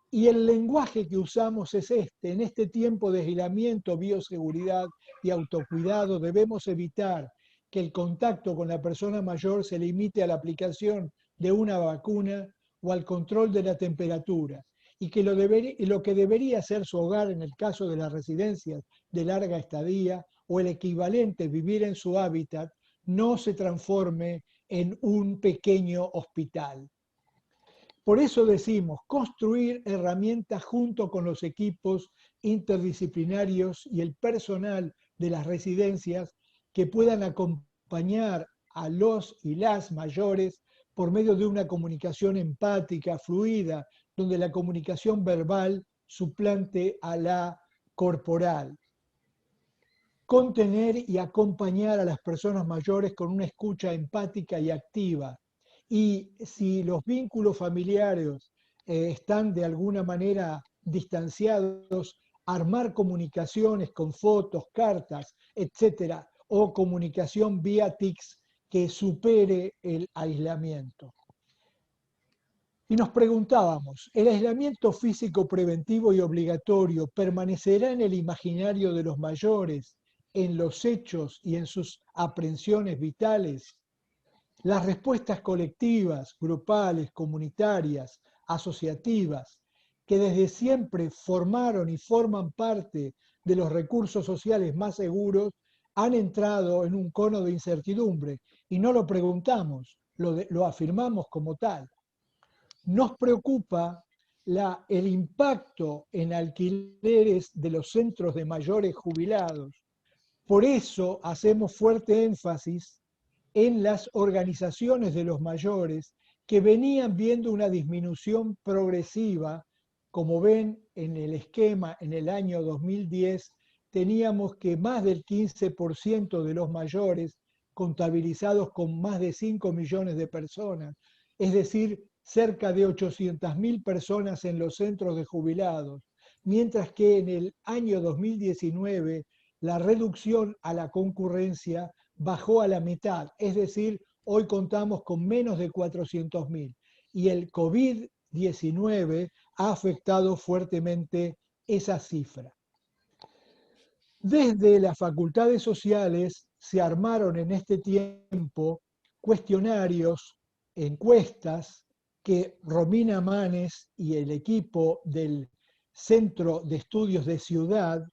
Speaker 6: Y el lenguaje que usamos es este. En este tiempo de aislamiento, bioseguridad y autocuidado, debemos evitar que el contacto con la persona mayor se limite a la aplicación de una vacuna o al control de la temperatura, y que lo que debería ser su hogar en el caso de las residencias de larga estadía o el equivalente, vivir en su hábitat, no se transforme en un pequeño hospital. Por eso decimos, construir herramientas junto con los equipos interdisciplinarios y el personal de las residencias que puedan acompañar a los y las mayores por medio de una comunicación empática, fluida, donde la comunicación verbal suplante a la corporal. Contener y acompañar a las personas mayores con una escucha empática y activa. Y si los vínculos familiares están de alguna manera distanciados, armar comunicaciones con fotos, cartas, etcétera, o comunicación vía TICs que supere el aislamiento. Y nos preguntábamos, ¿el aislamiento físico preventivo y obligatorio permanecerá en el imaginario de los mayores, en los hechos y en sus aprehensiones vitales? Las respuestas colectivas, grupales, comunitarias, asociativas, que desde siempre formaron y forman parte de los recursos sociales más seguros, han entrado en un cono de incertidumbre y no lo preguntamos, lo afirmamos como tal. Nos preocupa el impacto en alquileres de los centros de mayores jubilados. Por eso hacemos fuerte énfasis en las organizaciones de los mayores que venían viendo una disminución progresiva. Como ven en el esquema, en el año 2010 teníamos que más del 15% de los mayores contabilizados con más de 5 millones de personas, es decir, cerca de 800.000 personas en los centros de jubilados, mientras que en el año 2019 la reducción a la concurrencia bajó a la mitad, es decir, hoy contamos con menos de 400.000. Y el COVID-19 ha afectado fuertemente esa cifra. Desde las facultades sociales se armaron en este tiempo cuestionarios, encuestas, que Romina Manes y el equipo del Centro de Estudios de Ciudad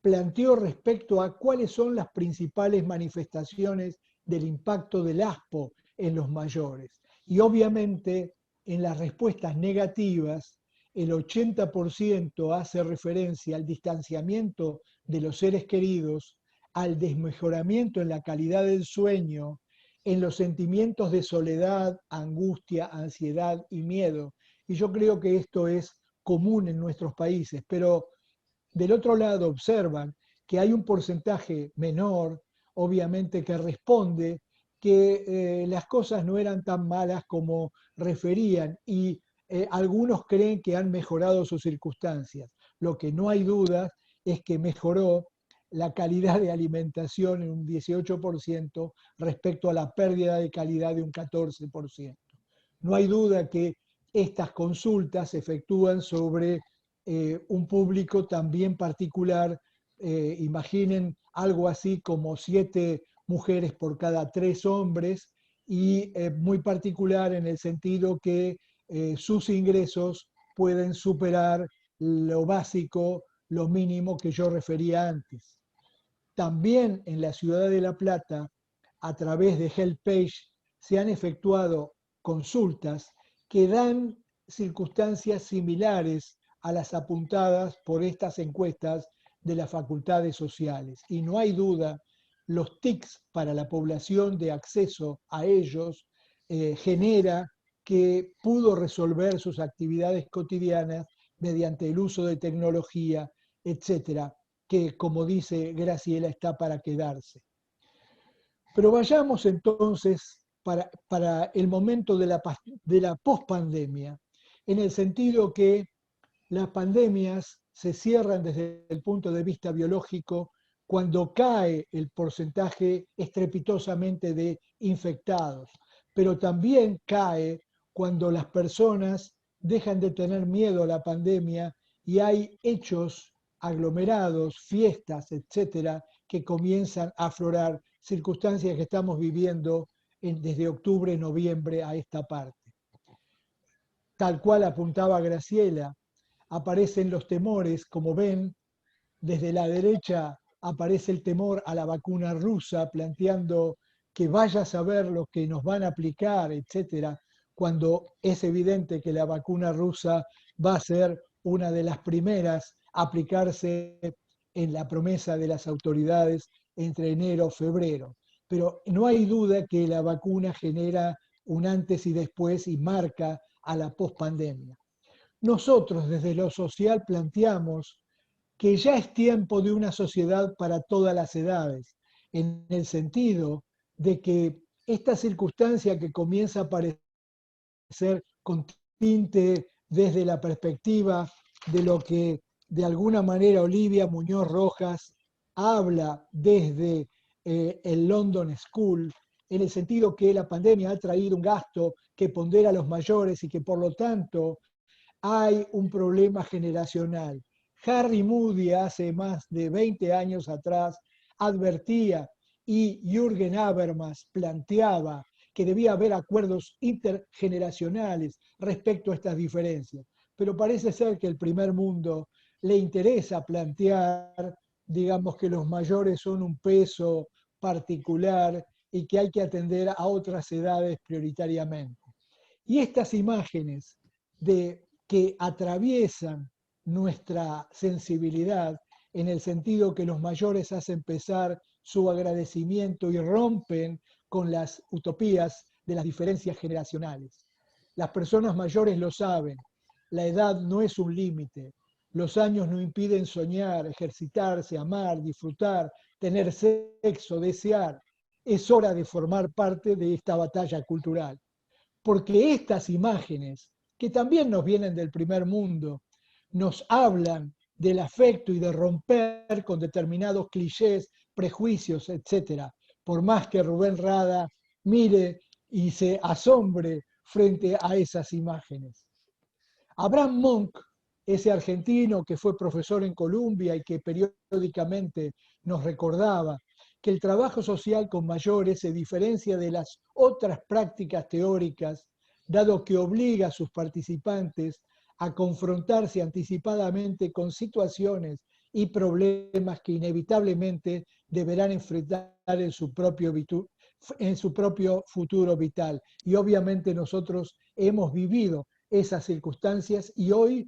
Speaker 6: planteó respecto a cuáles son las principales manifestaciones del impacto del ASPO en los mayores. Y obviamente en las respuestas negativas, el 80% hace referencia al distanciamiento de los seres queridos, al desmejoramiento en la calidad del sueño, en los sentimientos de soledad, angustia, ansiedad y miedo. Y yo creo que esto es común en nuestros países, pero del otro lado observan que hay un porcentaje menor, obviamente, que responde que las cosas no eran tan malas como referían y algunos creen que han mejorado sus circunstancias. Lo que no hay duda es que mejoró la calidad de alimentación en un 18% respecto a la pérdida de calidad de un 14%. No hay duda que estas consultas se efectúan sobre un público también particular. Imaginen algo así como 7 mujeres por cada 3 hombres, y muy particular en el sentido que sus ingresos pueden superar lo básico, lo mínimo que yo refería antes. También en la ciudad de La Plata, a través de HelpAge, se han efectuado consultas que dan circunstancias similares a las apuntadas por estas encuestas de las facultades sociales. Y no hay duda, los TICs para la población de acceso a ellos genera que pudo resolver sus actividades cotidianas mediante el uso de tecnología, etcétera, que, como dice Graciela, está para quedarse. Pero vayamos entonces para el momento de la pospandemia, en el sentido que las pandemias se cierran desde el punto de vista biológico cuando cae el porcentaje estrepitosamente de infectados, pero también cae cuando las personas dejan de tener miedo a la pandemia y hay hechos aglomerados, fiestas, etcétera, que comienzan a aflorar, circunstancias que estamos viviendo desde octubre, noviembre a esta parte. Tal cual apuntaba Graciela, aparecen los temores, como ven, desde la derecha aparece el temor a la vacuna rusa, planteando que vaya a saber lo que nos van a aplicar, etcétera, cuando es evidente que la vacuna rusa va a ser una de las primeras a aplicarse en la promesa de las autoridades entre enero y febrero. Pero no hay duda que la vacuna genera un antes y después y marca a la pospandemia. Nosotros desde lo social planteamos que ya es tiempo de una sociedad para todas las edades, en el sentido de que esta circunstancia que comienza a aparecer con tinte desde la perspectiva de lo que de alguna manera Olivia Muñoz Rojas habla desde el London School, en el sentido que la pandemia ha traído un gasto que pondera a los mayores y que por lo tanto hay un problema generacional. Harry Moody hace más de 20 años atrás advertía y Jürgen Habermas planteaba que debía haber acuerdos intergeneracionales respecto a estas diferencias. Pero parece ser que el primer mundo le interesa plantear, digamos, que los mayores son un peso particular y que hay que atender a otras edades prioritariamente. Y estas imágenes que atraviesan nuestra sensibilidad, en el sentido que los mayores hacen pesar su agradecimiento y rompen con las utopías de las diferencias generacionales. Las personas mayores lo saben, la edad no es un límite, los años no impiden soñar, ejercitarse, amar, disfrutar, tener sexo, desear. Es hora de formar parte de esta batalla cultural, porque estas imágenes, que también nos vienen del primer mundo, nos hablan del afecto y de romper con determinados clichés, prejuicios, etc. Por más que Rubén Rada mire y se asombre frente a esas imágenes. Abraham Monk, ese argentino que fue profesor en Columbia y que periódicamente nos recordaba que el trabajo social con mayores se diferencia de las otras prácticas teóricas, dado que obliga a sus participantes a confrontarse anticipadamente con situaciones y problemas que inevitablemente deberán enfrentar en su propio futuro vital. Y obviamente nosotros hemos vivido esas circunstancias y hoy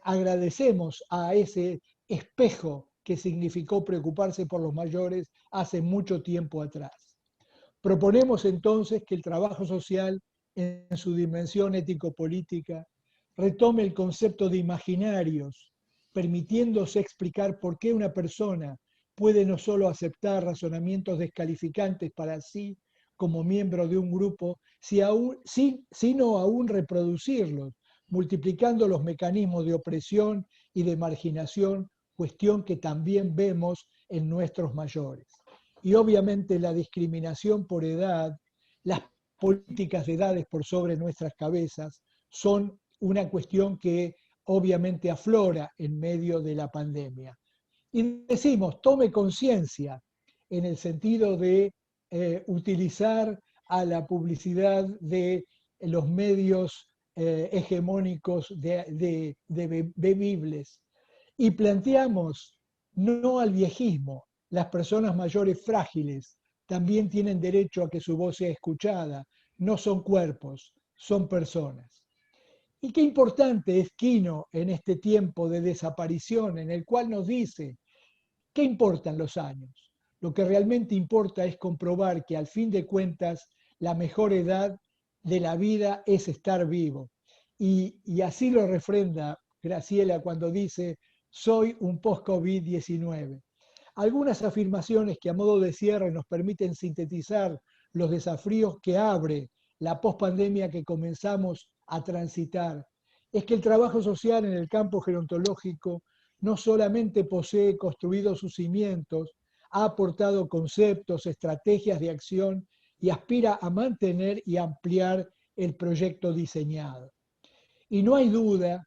Speaker 6: agradecemos a ese espejo que significó preocuparse por los mayores hace mucho tiempo atrás. Proponemos entonces que el trabajo social en su dimensión ético-política retome el concepto de imaginarios, permitiéndose explicar por qué una persona puede no solo aceptar razonamientos descalificantes para sí como miembro de un grupo, sino aún reproducirlos, multiplicando los mecanismos de opresión y de marginación, cuestión que también vemos en nuestros mayores. Y obviamente la discriminación por edad, las políticas de edades por sobre nuestras cabezas, son una cuestión que obviamente aflora en medio de la pandemia. Y decimos, tome conciencia en el sentido de utilizar a la publicidad de los medios hegemónicos bebibles. Y planteamos no al viejismo. Las personas mayores frágiles también tienen derecho a que su voz sea escuchada. No son cuerpos, son personas. Y qué importante es Quino en este tiempo de desaparición, en el cual nos dice, ¿qué importan los años? Lo que realmente importa es comprobar que al fin de cuentas la mejor edad de la vida es estar vivo. Y así lo refrenda Graciela cuando dice, soy un post-COVID-19. Algunas afirmaciones que a modo de cierre nos permiten sintetizar los desafíos que abre la pospandemia que comenzamos a transitar, es que el trabajo social en el campo gerontológico no solamente posee construidos sus cimientos, ha aportado conceptos, estrategias de acción y aspira a mantener y ampliar el proyecto diseñado. Y no hay duda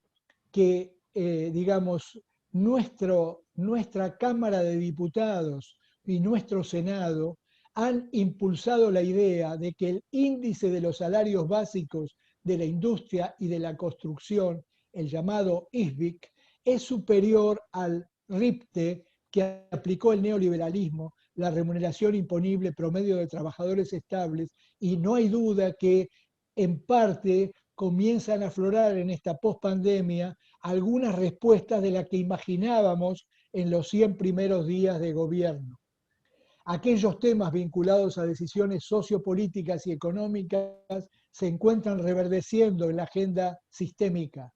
Speaker 6: que, digamos, nuestra Cámara de Diputados y nuestro Senado han impulsado la idea de que el índice de los salarios básicos de la industria y de la construcción, el llamado ISBIC, es superior al RIPTE que aplicó el neoliberalismo, la remuneración imponible promedio de trabajadores estables, y no hay duda que en parte comienzan a aflorar en esta pospandemia algunas respuestas de las que imaginábamos en los 100 primeros días de gobierno. Aquellos temas vinculados a decisiones sociopolíticas y económicas se encuentran reverdeciendo en la agenda sistémica.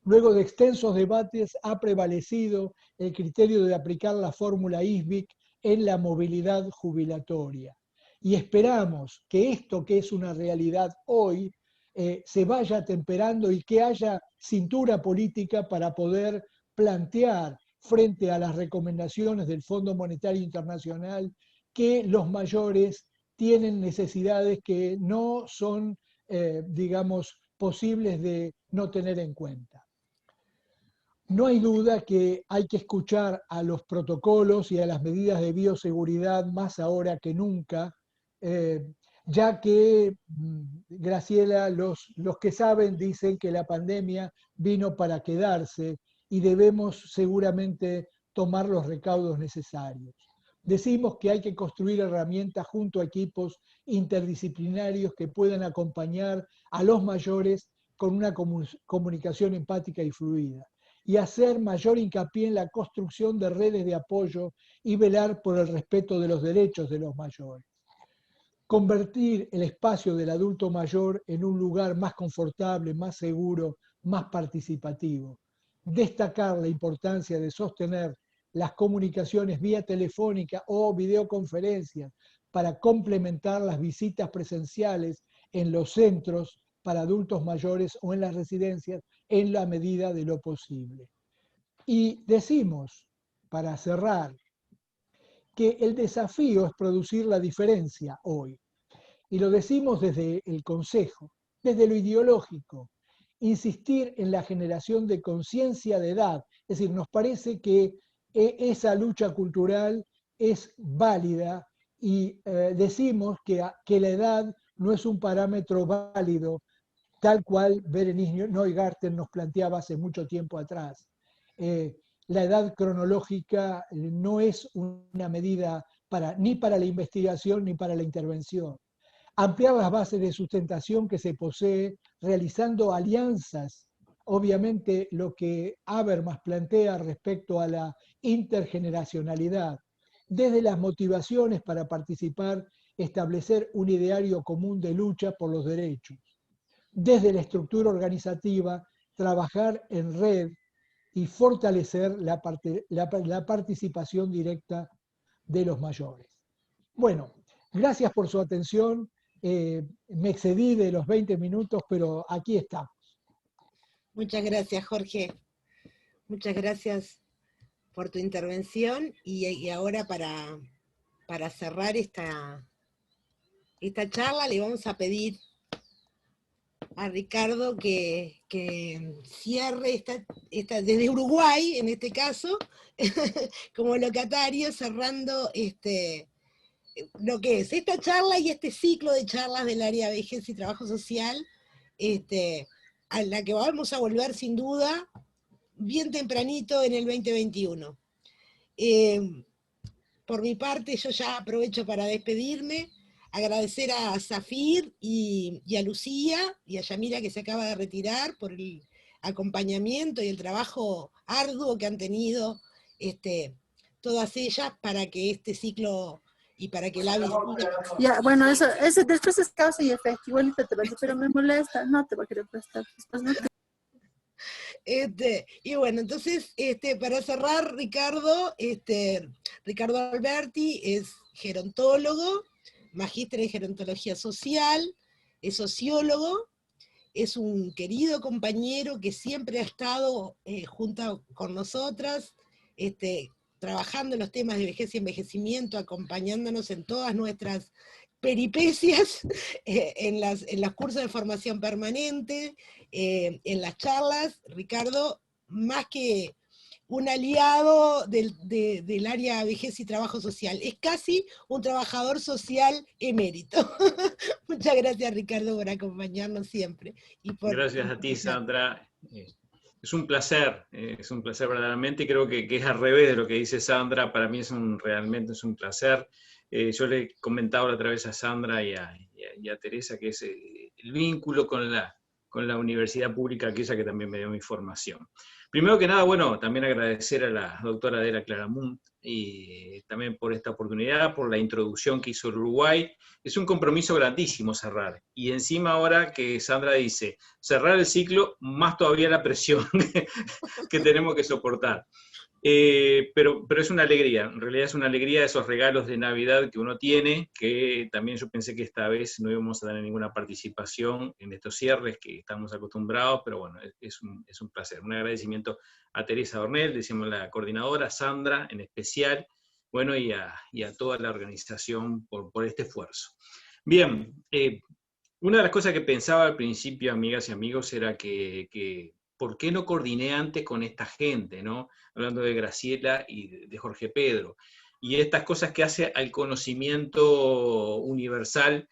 Speaker 6: Luego de extensos debates ha prevalecido el criterio de aplicar la fórmula ISBIC en la movilidad jubilatoria. Y esperamos que esto que es una realidad hoy se vaya temperando y que haya cintura política para poder plantear frente a las recomendaciones del Fondo Monetario Internacional que los mayores tienen necesidades que no son, digamos, posibles de no tener en cuenta. No hay duda que hay que escuchar a los protocolos y a las medidas de bioseguridad más ahora que nunca, ya que, Graciela, los que saben dicen que la pandemia vino para quedarse y debemos seguramente tomar los recaudos necesarios. Decimos que hay que construir herramientas junto a equipos interdisciplinarios que puedan acompañar a los mayores con una comunicación empática y fluida, y hacer mayor hincapié en la construcción de redes de apoyo y velar por el respeto de los derechos de los mayores. Convertir el espacio del adulto mayor en un lugar más confortable, más seguro, más participativo. Destacar la importancia de sostener las comunicaciones vía telefónica o videoconferencias para complementar las visitas presenciales en los centros para adultos mayores o en las residencias en la medida de lo posible. Y decimos, para cerrar, que el desafío es producir la diferencia hoy. Y lo decimos desde el Consejo, desde lo ideológico, insistir en la generación de conciencia de edad. Es decir, nos parece que esa lucha cultural es válida y decimos que la edad no es un parámetro válido, tal cual Berenice Neugarten nos planteaba hace mucho tiempo atrás. La edad cronológica no es una medida ni para la investigación ni para la intervención. Ampliar las bases de sustentación que se posee realizando alianzas, obviamente lo que Habermas plantea respecto a la intergeneracionalidad, desde las motivaciones para participar, establecer un ideario común de lucha por los derechos, desde la estructura organizativa, trabajar en red y fortalecer la participación directa de los mayores. Bueno, gracias por su atención. Me excedí de los 20 minutos, pero aquí estamos.
Speaker 1: Muchas gracias, Jorge. Muchas gracias por tu intervención. Y ahora para cerrar esta charla le vamos a pedir a Ricardo que cierre desde Uruguay, en este caso, como locatario, cerrando lo que es esta charla y este ciclo de charlas del área de vejez y trabajo social, a la que vamos a volver sin duda bien tempranito en el 2021. Por mi parte, yo ya aprovecho para despedirme, agradecer a Zafir y a Lucía y a Yamira, que se acaba de retirar, por el acompañamiento y el trabajo arduo que han tenido todas ellas para que este ciclo y para que la
Speaker 3: Ya, bueno, eso después es causa y efecto. Igualito te va a decir, pero me molesta, no te va a querer prestar. Después no te...
Speaker 1: y bueno, entonces, para cerrar, Ricardo Alberti es gerontólogo, magíster en gerontología social, es sociólogo, es un querido compañero que siempre ha estado junto con nosotras, trabajando en los temas de vejez y envejecimiento, acompañándonos en todas nuestras peripecias, en los cursos de formación permanente, en las charlas. Ricardo, más que un aliado del área vejez y trabajo social, es casi un trabajador social emérito. Muchas gracias, Ricardo, por acompañarnos siempre.
Speaker 7: Gracias a ti, Sandra. Es un placer verdaderamente, y creo que es al revés de lo que dice Sandra. Para mí realmente es un placer. Yo le he comentado la otra vez a Sandra y a Teresa que es el vínculo con la universidad pública, aquella que también me dio mi formación. Primero que nada, bueno, también agradecer a la doctora Adela Claramunt y también por esta oportunidad, por la introducción que hizo el Uruguay. Es un compromiso grandísimo cerrar. Y encima ahora que Sandra dice, cerrar el ciclo, más todavía la presión que tenemos que soportar. Pero es una alegría, en realidad es una alegría esos regalos de Navidad que uno tiene, que también yo pensé que esta vez no íbamos a tener ninguna participación en estos cierres que estamos acostumbrados, pero bueno, es un placer. Un agradecimiento a Teresa Ornel, decimos la coordinadora, Sandra en especial, bueno, y a toda la organización por este esfuerzo. Bien, una de las cosas que pensaba al principio, amigas y amigos, era que ¿por qué no coordiné antes con esta gente, ¿no? Hablando de Graciela y de Jorge Pedro. Y estas cosas que hace al conocimiento universal,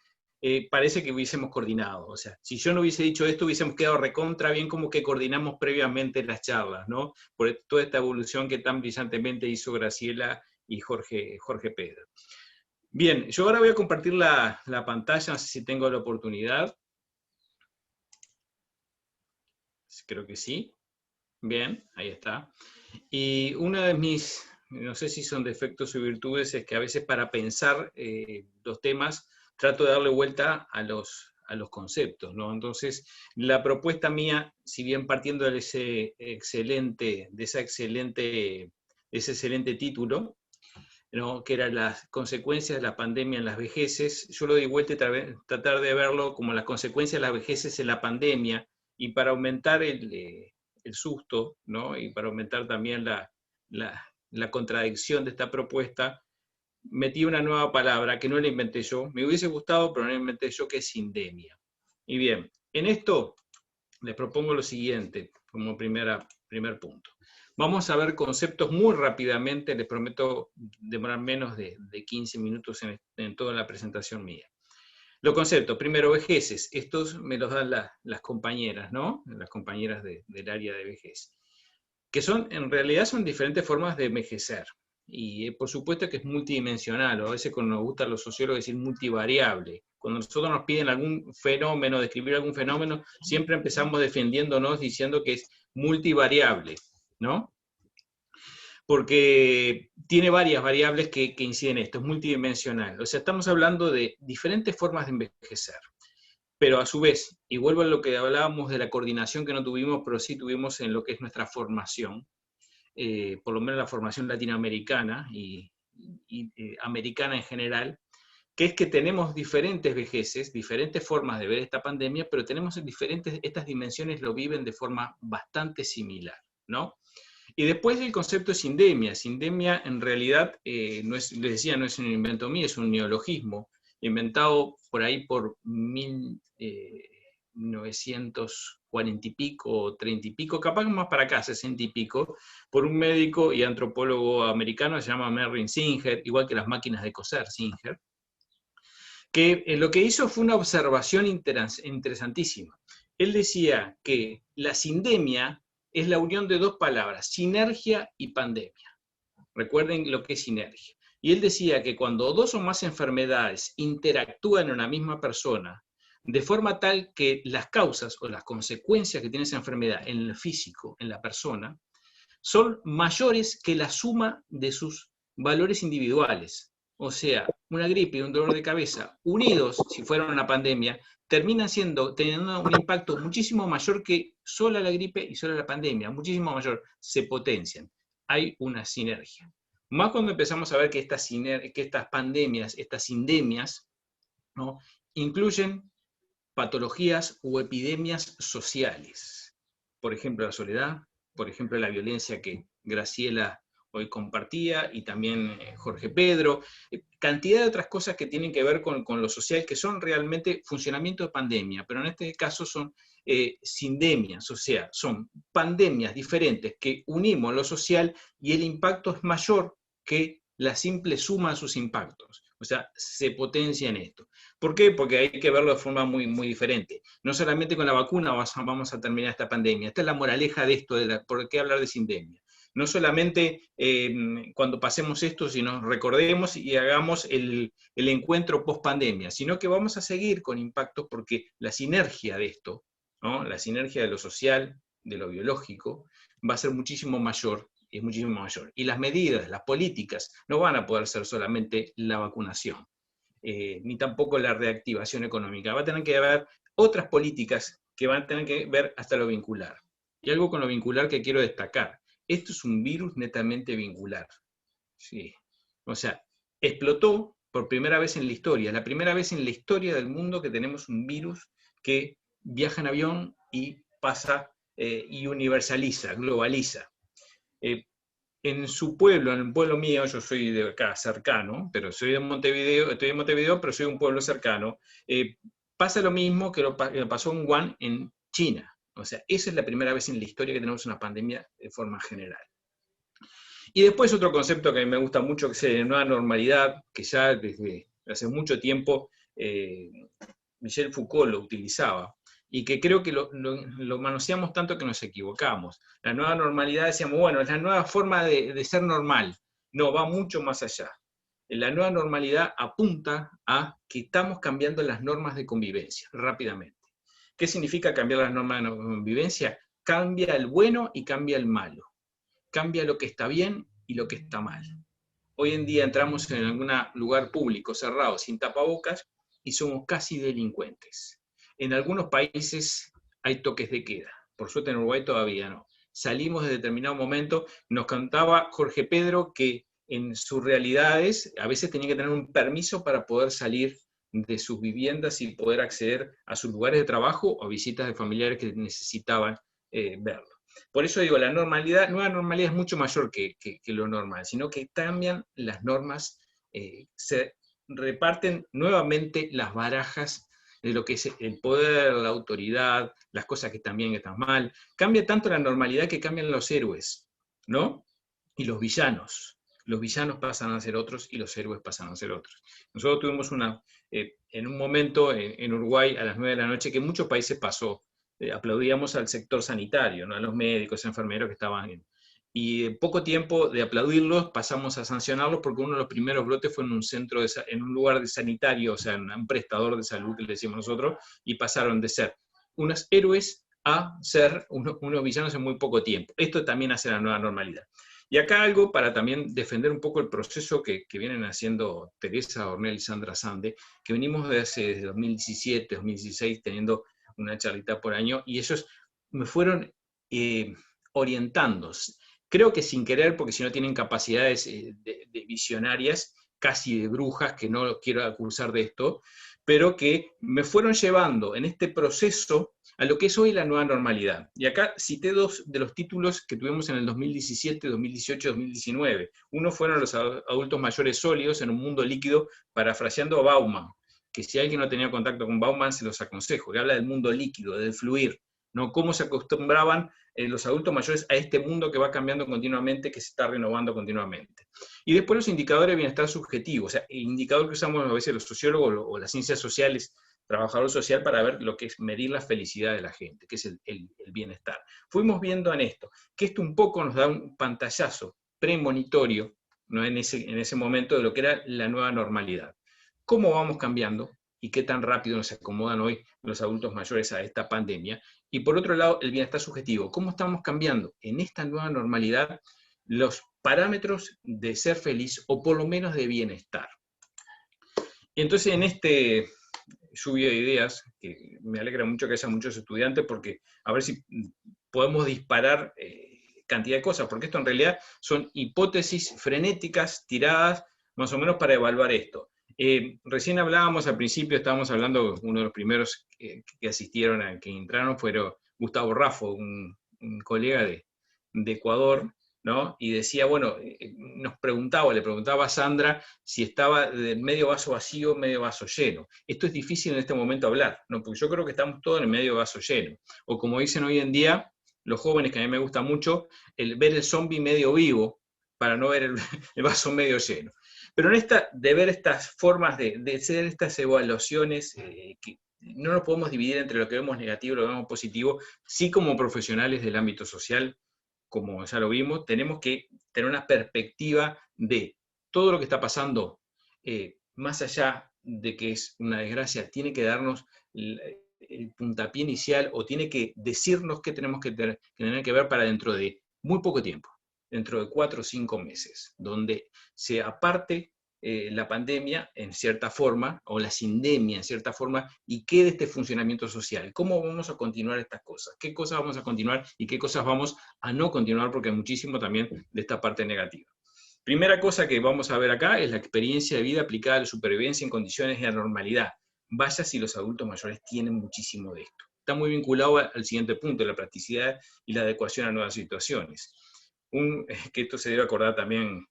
Speaker 7: parece que hubiésemos coordinado. O sea, si yo no hubiese dicho esto, hubiésemos quedado recontra bien como que coordinamos previamente las charlas, ¿no? Por toda esta evolución que tan brillantemente hizo Graciela y Jorge Pedro. Bien, yo ahora voy a compartir la pantalla, no sé si tengo la oportunidad. Creo que sí. Bien, ahí está. Y una de mis, no sé si son defectos o virtudes, es que a veces para pensar los temas trato de darle vuelta a los conceptos, ¿no? Entonces, la propuesta mía, si bien partiendo de ese excelente título, ¿no?, que era las consecuencias de la pandemia en las vejeces, yo lo doy vuelta y tratar de verlo como las consecuencias de las vejeces en la pandemia, y para aumentar el susto, ¿no?, y para aumentar también la contradicción de esta propuesta, metí una nueva palabra que no la inventé yo, me hubiese gustado, pero no la inventé yo, que es sindemia. Y bien, en esto les propongo lo siguiente, como primer punto. Vamos a ver conceptos muy rápidamente, les prometo demorar menos de 15 minutos en toda la presentación mía. Los conceptos, primero, vejeces. Estos me los dan las compañeras, ¿no? Las compañeras del área de vejez. Que en realidad son diferentes formas de envejecer. Y por supuesto que es multidimensional, o a veces cuando nos gusta a los sociólogos decir multivariable. Cuando nosotros nos piden algún fenómeno, describir algún fenómeno, siempre empezamos defendiéndonos diciendo que es multivariable, ¿no? Porque tiene varias variables que inciden en esto, es multidimensional. O sea, estamos hablando de diferentes formas de envejecer. Pero a su vez, y vuelvo a lo que hablábamos de la coordinación que no tuvimos, pero sí tuvimos en lo que es nuestra formación, por lo menos la formación latinoamericana y americana en general, que es que tenemos diferentes vejeces, diferentes formas de ver esta pandemia, pero tenemos estas dimensiones lo viven de forma bastante similar, ¿no? Y después el concepto de sindemia. Sindemia en realidad, les decía, no es un invento mío, es un neologismo, inventado por ahí por 1940 y pico, 30 y pico, capaz más para acá, 60 y pico, por un médico y antropólogo americano, se llama Mervyn Singer, igual que las máquinas de coser, Singer, que lo que hizo fue una observación interesantísima. Él decía que la sindemia es la unión de dos palabras, sinergia y pandemia. Recuerden lo que es sinergia. Y él decía que cuando dos o más enfermedades interactúan en una misma persona, de forma tal que las causas o las consecuencias que tiene esa enfermedad en el físico, en la persona, son mayores que la suma de sus valores individuales. O sea, una gripe y un dolor de cabeza, unidos, si fuera una pandemia, terminan teniendo un impacto muchísimo mayor que sola la gripe y sola la pandemia, muchísimo mayor, se potencian. Hay una sinergia. Más cuando empezamos a ver que estas pandemias, estas sindemias, ¿no?, incluyen patologías o epidemias sociales. Por ejemplo, la soledad, por ejemplo, la violencia que Graciela hoy compartía, y también Jorge Pedro, cantidad de otras cosas que tienen que ver con lo social, que son realmente funcionamiento de pandemia, pero en este caso son sindemias, o sea, son pandemias diferentes que unimos lo social y el impacto es mayor que la simple suma de sus impactos. O sea, se potencia en esto. ¿Por qué? Porque hay que verlo de forma muy, muy diferente. No solamente con la vacuna vamos a terminar esta pandemia. Esta es la moraleja de esto, ¿por qué hablar de sindemia? No solamente cuando pasemos esto, sino recordemos y hagamos el encuentro post-pandemia, sino que vamos a seguir con impactos porque la sinergia de esto, ¿no?, la sinergia de lo social, de lo biológico, va a ser muchísimo mayor. Es muchísimo mayor. Y las medidas, las políticas, no van a poder ser solamente la vacunación, ni tampoco la reactivación económica. Va a tener que haber otras políticas que van a tener que ver hasta lo vincular. Y algo con lo vincular que quiero destacar. Esto es un virus netamente vincular. Sí. O sea, explotó por primera vez en la historia. La primera vez en la historia del mundo que tenemos un virus que viaja en avión y pasa y universaliza, globaliza. En su pueblo, en el pueblo mío, yo soy de acá cercano, pero soy de Montevideo, estoy en Montevideo, pero soy de un pueblo cercano, pasa lo mismo que lo pasó en Wuhan, en China. O sea, esa es la primera vez en la historia que tenemos una pandemia de forma general. Y después otro concepto que a mí me gusta mucho, que es la nueva normalidad, que ya desde hace mucho tiempo Michel Foucault lo utilizaba, y que creo que lo manoseamos tanto que nos equivocamos. La nueva normalidad, decíamos, bueno, es la nueva forma de ser normal. No, va mucho más allá. La nueva normalidad apunta a que estamos cambiando las normas de convivencia rápidamente. ¿Qué significa cambiar las normas de convivencia? Cambia el bueno y cambia el malo. Cambia lo que está bien y lo que está mal. Hoy en día entramos en algún lugar público cerrado sin tapabocas y somos casi delincuentes. En algunos países hay toques de queda. Por suerte en Uruguay todavía no. Salimos de determinado momento. Nos contaba Jorge Pedro que en sus realidades a veces tenía que tener un permiso para poder salir de sus viviendas y poder acceder a sus lugares de trabajo o visitas de familiares que necesitaban verlo. Por eso digo, la nueva normalidad es mucho mayor que lo normal, sino que cambian las normas, se reparten nuevamente las barajas de lo que es el poder, la autoridad, las cosas que están bien y están mal. Cambia tanto la normalidad que cambian los héroes, ¿no? Y los villanos. Los villanos pasan a ser otros y los héroes pasan a ser otros. Nosotros tuvimos en un momento en Uruguay a las 9 de la noche, que en muchos países pasó, aplaudíamos al sector sanitario, ¿no?, a los médicos, enfermeros que estaban en... Y en poco tiempo de aplaudirlos pasamos a sancionarlos porque uno de los primeros brotes fue en un lugar sanitario, o sea, en un prestador de salud que le decimos nosotros, y pasaron de ser unos héroes a ser unos villanos en muy poco tiempo. Esto también hace la nueva normalidad. Y acá algo para también defender un poco el proceso que vienen haciendo Teresa Ornell y Sandra Sande, que venimos desde 2017, 2016 teniendo una charlita por año, y ellos me fueron orientando. Creo que sin querer, porque si no tienen capacidades de visionarias, casi de brujas, que no quiero acusar de esto, pero que me fueron llevando en este proceso a lo que es hoy la nueva normalidad. Y acá cité dos de los títulos que tuvimos en el 2017, 2018, 2019. Uno fueron los adultos mayores sólidos en un mundo líquido, parafraseando a Bauman, que si alguien no tenía contacto con Bauman, se los aconsejo, que habla del mundo líquido, del fluir, ¿no? Cómo se acostumbraban los adultos mayores a este mundo que va cambiando continuamente, que se está renovando continuamente. Y después los indicadores de bienestar subjetivo, o sea, el indicador que usamos a veces los sociólogos o las ciencias sociales, trabajador social, para ver lo que es medir la felicidad de la gente, que es el bienestar. Fuimos viendo en esto, que esto un poco nos da un pantallazo premonitorio, ¿no? en ese momento de lo que era la nueva normalidad. ¿Cómo vamos cambiando? Y qué tan rápido nos acomodan hoy los adultos mayores a esta pandemia. Y por otro lado, el bienestar subjetivo. ¿Cómo estamos cambiando en esta nueva normalidad los parámetros de ser feliz o por lo menos de bienestar? Y entonces en este lluvia de ideas, que me alegra mucho que haya muchos estudiantes, porque a ver si podemos disparar cantidad de cosas, porque esto en realidad son hipótesis frenéticas tiradas más o menos para evaluar esto. Recién hablábamos al principio, estábamos hablando, uno de los primeros que asistieron, que entraron, fue Gustavo Raffo, un colega de Ecuador, ¿no? Y decía, bueno, le preguntaba a Sandra si estaba del medio vaso vacío, medio vaso lleno. Esto es difícil en este momento hablar, ¿no? Porque yo creo que estamos todos en el medio vaso lleno. O como dicen hoy en día los jóvenes, que a mí me gusta mucho, ver el zombie medio vivo, para no ver el vaso medio lleno. Pero de ver estas formas de hacer estas evaluaciones, que no nos podemos dividir entre lo que vemos negativo y lo que vemos positivo, sí como profesionales del ámbito social, como ya lo vimos, tenemos que tener una perspectiva de todo lo que está pasando, más allá de que es una desgracia, tiene que darnos el puntapié inicial, o tiene que decirnos qué tenemos que tener que ver para dentro de muy poco tiempo, dentro de 4 o 5 meses, donde se aparte la pandemia en cierta forma, o la sindemia en cierta forma, y quede este funcionamiento social. ¿Cómo vamos a continuar estas cosas? ¿Qué cosas vamos a continuar y qué cosas vamos a no continuar? Porque hay muchísimo también de esta parte negativa. Primera cosa que vamos a ver acá es la experiencia de vida aplicada a la supervivencia en condiciones de anormalidad. Vaya si los adultos mayores tienen muchísimo de esto. Está muy vinculado al siguiente punto, la practicidad y la adecuación a nuevas situaciones. Que esto se debe acordar también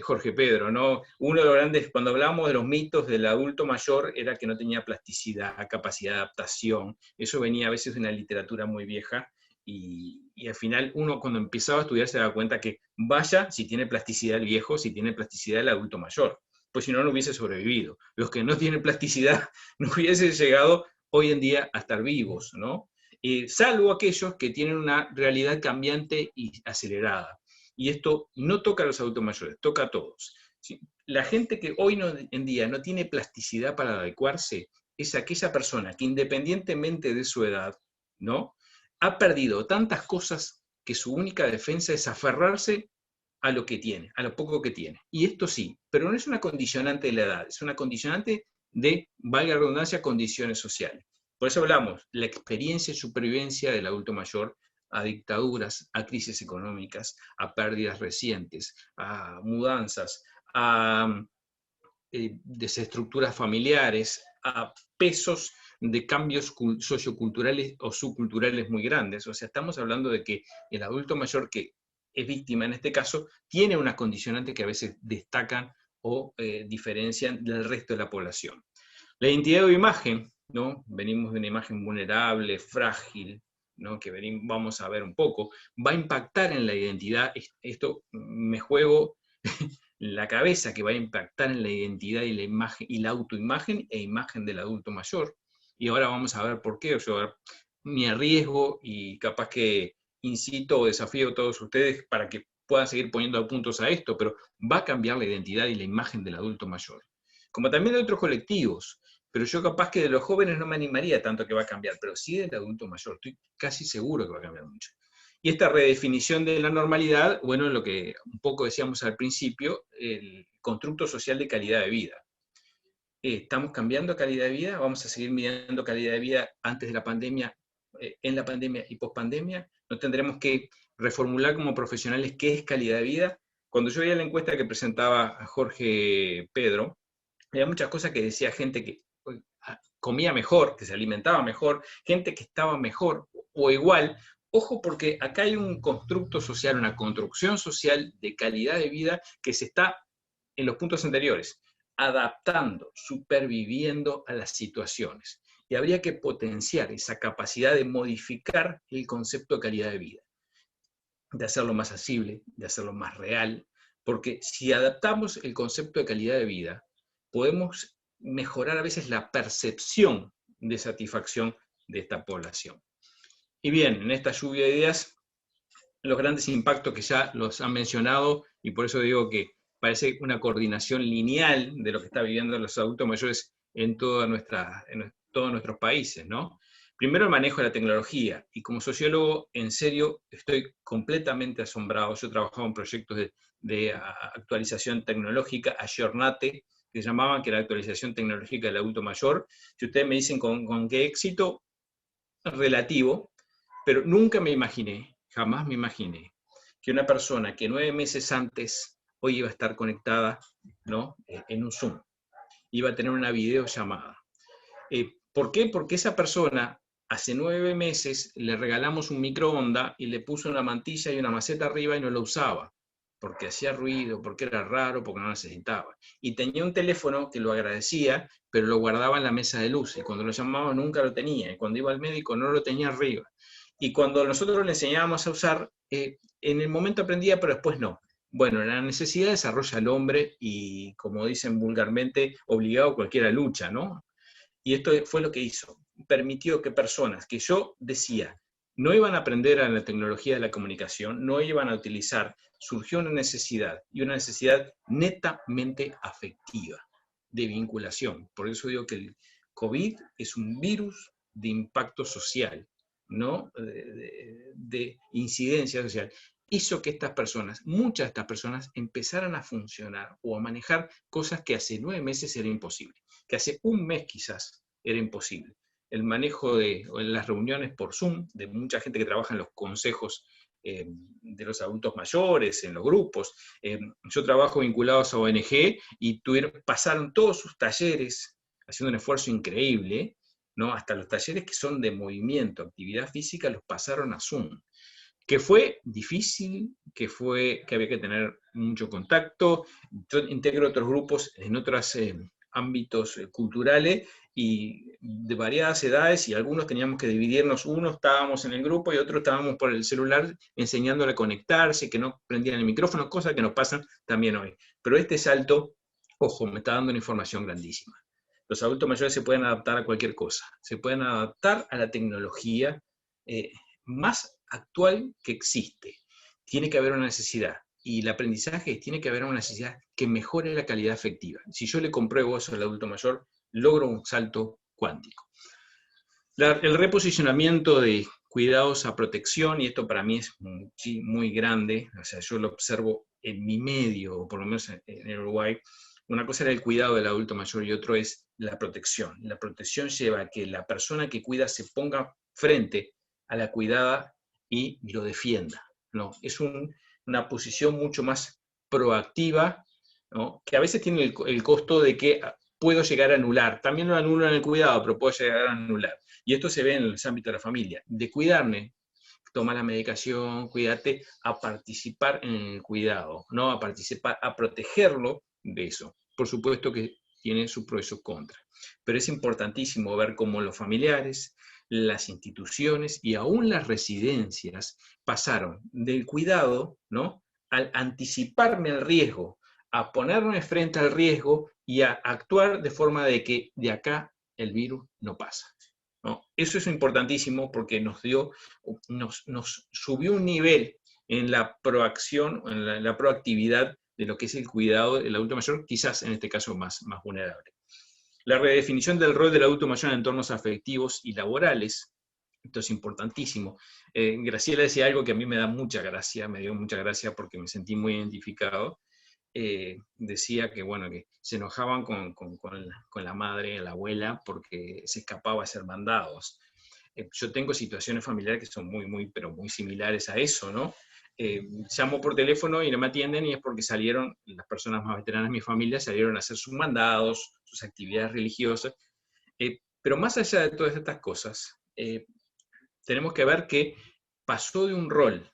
Speaker 7: Jorge Pedro, ¿no? Uno de los grandes, cuando hablábamos de los mitos del adulto mayor, era que no tenía plasticidad, capacidad de adaptación. Eso venía a veces de una literatura muy vieja, y al final uno, cuando empezaba a estudiar, se daba cuenta que vaya si tiene plasticidad el viejo, si tiene plasticidad el adulto mayor, pues si no, no hubiese sobrevivido. Los que no tienen plasticidad no hubiesen llegado hoy en día a estar vivos, ¿no? Salvo aquellos que tienen una realidad cambiante y acelerada. Y esto no toca a los adultos mayores, toca a todos. ¿Sí? La gente que hoy en día no tiene plasticidad para adecuarse es aquella persona que, independientemente de su edad, ¿no?, ha perdido tantas cosas que su única defensa es aferrarse a lo que tiene, a lo poco que tiene. Y esto sí, pero no es una condicionante de la edad, es una condicionante de, valga la redundancia, condiciones sociales. Por eso hablamos, la experiencia y supervivencia del adulto mayor a dictaduras, a crisis económicas, a pérdidas recientes, a mudanzas, a desestructuras familiares, a pesos de cambios socioculturales o subculturales muy grandes. O sea, estamos hablando de que el adulto mayor, que es víctima en este caso, tiene unas condicionantes que a veces destacan o diferencian del resto de la población. La identidad o imagen, ¿no? Venimos de una imagen vulnerable, frágil, ¿no?, que vamos a ver un poco, va a impactar en la identidad. Esto me juego la cabeza, que va a impactar en la identidad y la imagen, y la autoimagen e imagen del adulto mayor. Y ahora vamos a ver por qué. Yo me arriesgo y capaz que incito o desafío a todos ustedes para que puedan seguir poniendo puntos a esto, pero va a cambiar la identidad y la imagen del adulto mayor. Como también de otros colectivos, pero yo capaz que de los jóvenes no me animaría tanto que va a cambiar, pero sí del adulto mayor, estoy casi seguro que va a cambiar mucho. Y esta redefinición de la normalidad, bueno, lo que un poco decíamos al principio, el constructo social de calidad de vida. ¿Estamos cambiando calidad de vida? ¿Vamos a seguir midiendo calidad de vida antes de la pandemia, en la pandemia y post-pandemia? ¿No tendremos que reformular como profesionales qué es calidad de vida? Cuando yo veía la encuesta que presentaba a Jorge Pedro, había muchas cosas que decía gente que comía mejor, que se alimentaba mejor, gente que estaba mejor o igual. Ojo, porque acá hay un constructo social, una construcción social de calidad de vida que se está en los puntos anteriores. adaptando, superviviendo a las situaciones. Y habría que potenciar esa capacidad de modificar el concepto de calidad de vida, de hacerlo más accesible, de hacerlo más real, porque si adaptamos el concepto de calidad de vida, podemos mejorar a veces la percepción de satisfacción de esta población. Y bien, en esta lluvia de ideas, los grandes impactos que ya los han mencionado, y por eso digo que parece una coordinación lineal de lo que están viviendo los adultos mayores en todos nuestros países, ¿no? Primero, el manejo de la tecnología, y como sociólogo, en serio, estoy completamente asombrado. Yo he trabajado en proyectos de actualización tecnológica, Ayornate, que se llamaban, que era la actualización tecnológica del adulto mayor. Si ustedes me dicen con qué éxito, relativo, pero nunca me imaginé, jamás me imaginé, que una persona que 9 meses antes hoy iba a estar conectada, ¿no?, en un Zoom, iba a tener una videollamada. ¿Por qué? Porque esa persona, hace 9 meses, le regalamos un microondas y le puso una mantilla y una maceta arriba y no lo usaba, porque hacía ruido, porque era raro, porque no necesitaba. Y tenía un teléfono que lo agradecía, pero lo guardaba en la mesa de luz, y cuando lo llamaba nunca lo tenía, y cuando iba al médico no lo tenía arriba. Y cuando nosotros le enseñábamos a usar, en el momento aprendía, pero después no. Bueno, la necesidad desarrolla al hombre y, como dicen vulgarmente, obligado cualquiera lucha, ¿no? Y esto fue lo que hizo. Permitió que personas que yo decía no iban a aprender a la tecnología de la comunicación, no iban a utilizar, surgió una necesidad, y una necesidad netamente afectiva, de vinculación. Por eso digo que el COVID es un virus de impacto social, ¿no? De incidencia social. Hizo que estas personas, muchas de estas personas, empezaran a funcionar o a manejar cosas que hace 9 meses era imposible, que hace un mes quizás era imposible. El manejo de las reuniones por Zoom, de mucha gente que trabaja en los consejos de los adultos mayores, en los grupos. Yo trabajo vinculados a ONG y pasaron todos sus talleres, haciendo un esfuerzo increíble, ¿no? Hasta los talleres que son de movimiento, actividad física, los pasaron a Zoom. Que fue difícil, que había que tener mucho contacto. Yo integro otros grupos en otros ámbitos culturales y de variadas edades, y algunos teníamos que dividirnos, unos estábamos en el grupo y otros estábamos por el celular enseñándole a conectarse, que no prendían el micrófono, cosas que nos pasan también hoy. Pero este salto, ojo, me está dando una información grandísima. Los adultos mayores se pueden adaptar a cualquier cosa, se pueden adaptar a la tecnología más actual que existe. Tiene que haber una necesidad, y el aprendizaje tiene que haber una necesidad que mejore la calidad afectiva. Si yo le compruebo eso al adulto mayor, logro un salto cuántico. El reposicionamiento de cuidados a protección, y esto para mí es muy grande, o sea, yo lo observo en mi medio, o por lo menos en el Uruguay. Una cosa era el cuidado del adulto mayor y otro es la protección. La protección lleva a que la persona que cuida se ponga frente a la cuidada y lo defienda, ¿no? Es una posición mucho más proactiva, ¿no?, que a veces tiene el costo de que puedo llegar a anular. También lo anulo en el cuidado, pero puedo llegar a anular. Y esto se ve en el ámbito de la familia. De cuidarme, toma la medicación, cuídate, a participar en el cuidado, ¿no? A participar, a protegerlo de eso. Por supuesto que tiene su pro y su contra. Pero es importantísimo ver cómo los familiares, las instituciones y aún las residencias pasaron del cuidado, ¿no?, al anticiparme al riesgo, a ponerme frente al riesgo y a actuar de forma de que de acá el virus no pasa, ¿no? Eso es importantísimo porque nos subió un nivel en la proacción, en la proactividad de lo que es el cuidado del adulto mayor, quizás en este caso más vulnerable. La redefinición del rol del adulto mayor en entornos afectivos y laborales, esto es importantísimo. Graciela decía algo que a mí me dio mucha gracia porque me sentí muy identificado. Decía que, bueno, que se enojaban con la madre, la abuela, porque se escapaba a ser mandados. Yo tengo situaciones familiares que son pero muy similares a eso, ¿no? Llamo por teléfono y no me atienden, y es porque salieron, las personas más veteranas de mi familia salieron a hacer sus mandados, sus actividades religiosas. Pero más allá de todas estas cosas, tenemos que ver que pasó de un rol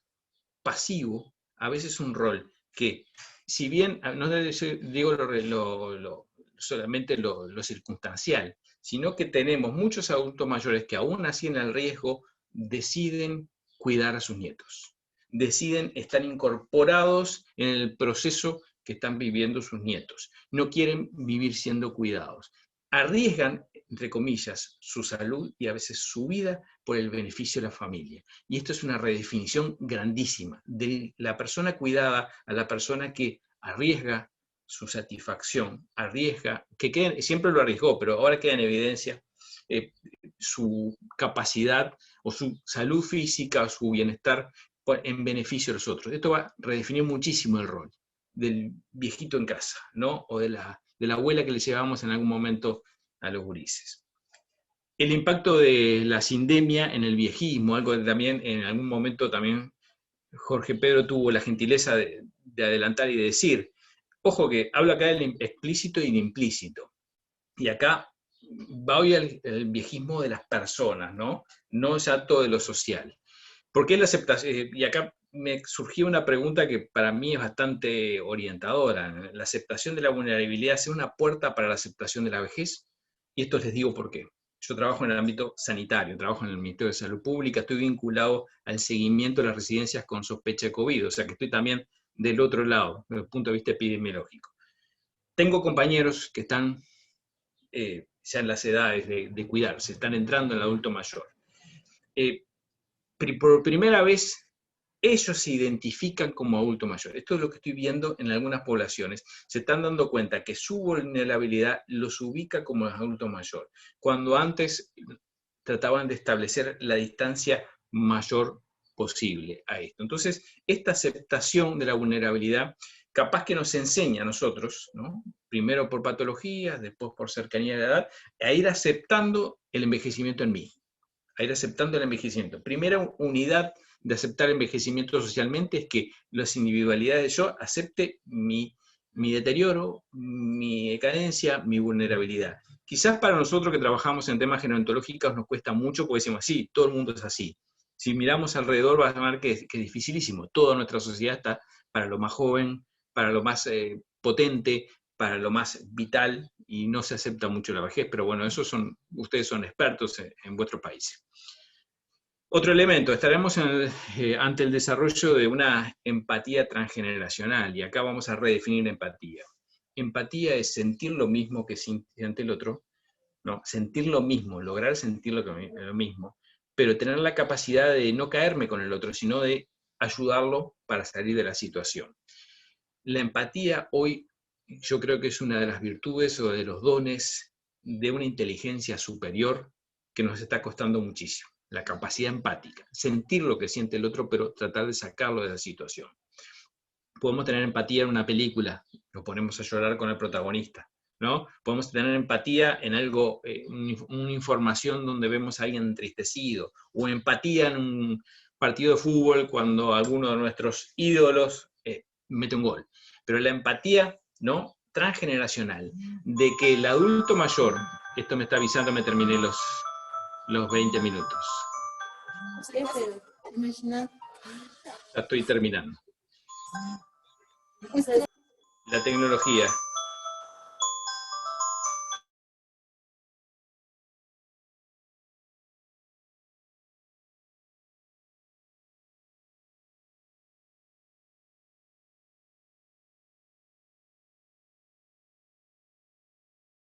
Speaker 7: pasivo a veces un rol que, si bien, no digo lo solamente lo circunstancial, sino que tenemos muchos adultos mayores que aún así en el riesgo deciden cuidar a sus nietos, deciden estar incorporados en el proceso que están viviendo sus nietos, no quieren vivir siendo cuidados, arriesgan, entre comillas, su salud y a veces su vida por el beneficio de la familia. Y esto es una redefinición grandísima, de la persona cuidada a la persona que arriesga su satisfacción, arriesga, siempre lo arriesgó, pero ahora queda en evidencia su capacidad o su salud física o su bienestar en beneficio de los otros. Esto va a redefinir muchísimo el rol del viejito en casa, ¿no? O de la abuela que le llevamos en algún momento a los gurises. El impacto de la sindemia en el viejismo, algo que también en algún momento también Jorge Pedro tuvo la gentileza de adelantar y de decir. Ojo que habla acá del explícito y del implícito. Y acá va hoy el viejismo de las personas, ¿no? No ya todo de lo social. ¿Por qué la aceptación? Y acá me surgió una pregunta que para mí es bastante orientadora. ¿La aceptación de la vulnerabilidad es una puerta para la aceptación de la vejez? Y esto les digo por qué. Yo trabajo en el ámbito sanitario, trabajo en el Ministerio de Salud Pública, estoy vinculado al seguimiento de las residencias con sospecha de COVID, o sea que estoy también del otro lado, desde el punto de vista epidemiológico. Tengo compañeros que están ya en las edades de cuidarse, están entrando en el adulto mayor. Por primera vez, ellos se identifican como adulto mayor. Esto es lo que estoy viendo en algunas poblaciones. Se están dando cuenta que su vulnerabilidad los ubica como adulto mayor, cuando antes trataban de establecer la distancia mayor posible a esto. Entonces, esta aceptación de la vulnerabilidad capaz que nos enseña a nosotros, ¿no? Primero por patologías, después por cercanía de la edad, a ir aceptando el envejecimiento en mí, a ir aceptando el envejecimiento. Primera unidad de aceptar el envejecimiento socialmente es que las individualidades, yo acepte mi deterioro, mi decadencia, mi vulnerabilidad. Quizás para nosotros que trabajamos en temas gerontológicos nos cuesta mucho porque decimos, sí, todo el mundo es así. Si miramos alrededor vas a ver que es dificilísimo. Toda nuestra sociedad está para lo más joven, para lo más potente, para lo más vital, y no se acepta mucho la vejez, pero bueno, ustedes son expertos en vuestro país. Otro elemento, estaremos ante el desarrollo de una empatía transgeneracional, y acá vamos a redefinir empatía. Empatía es sentir lo mismo que siente el otro, ¿no? Sentir lo mismo, lograr sentir lo mismo, pero tener la capacidad de no caerme con el otro, sino de ayudarlo para salir de la situación. La empatía hoy yo creo que es una de las virtudes o de los dones de una inteligencia superior que nos está costando muchísimo. La capacidad empática, sentir lo que siente el otro, pero tratar de sacarlo de la situación. Podemos tener empatía en una película, nos ponemos a llorar con el protagonista, ¿no? Podemos tener empatía en algo, una información donde vemos a alguien entristecido, o empatía en un partido de fútbol cuando alguno de nuestros ídolos mete un gol. Pero la empatía, ¿no?, transgeneracional, de que el adulto mayor, esto me está avisando, me terminé los 20 minutos.
Speaker 3: Sí, pero imagina.
Speaker 7: Ya estoy terminando. La tecnología.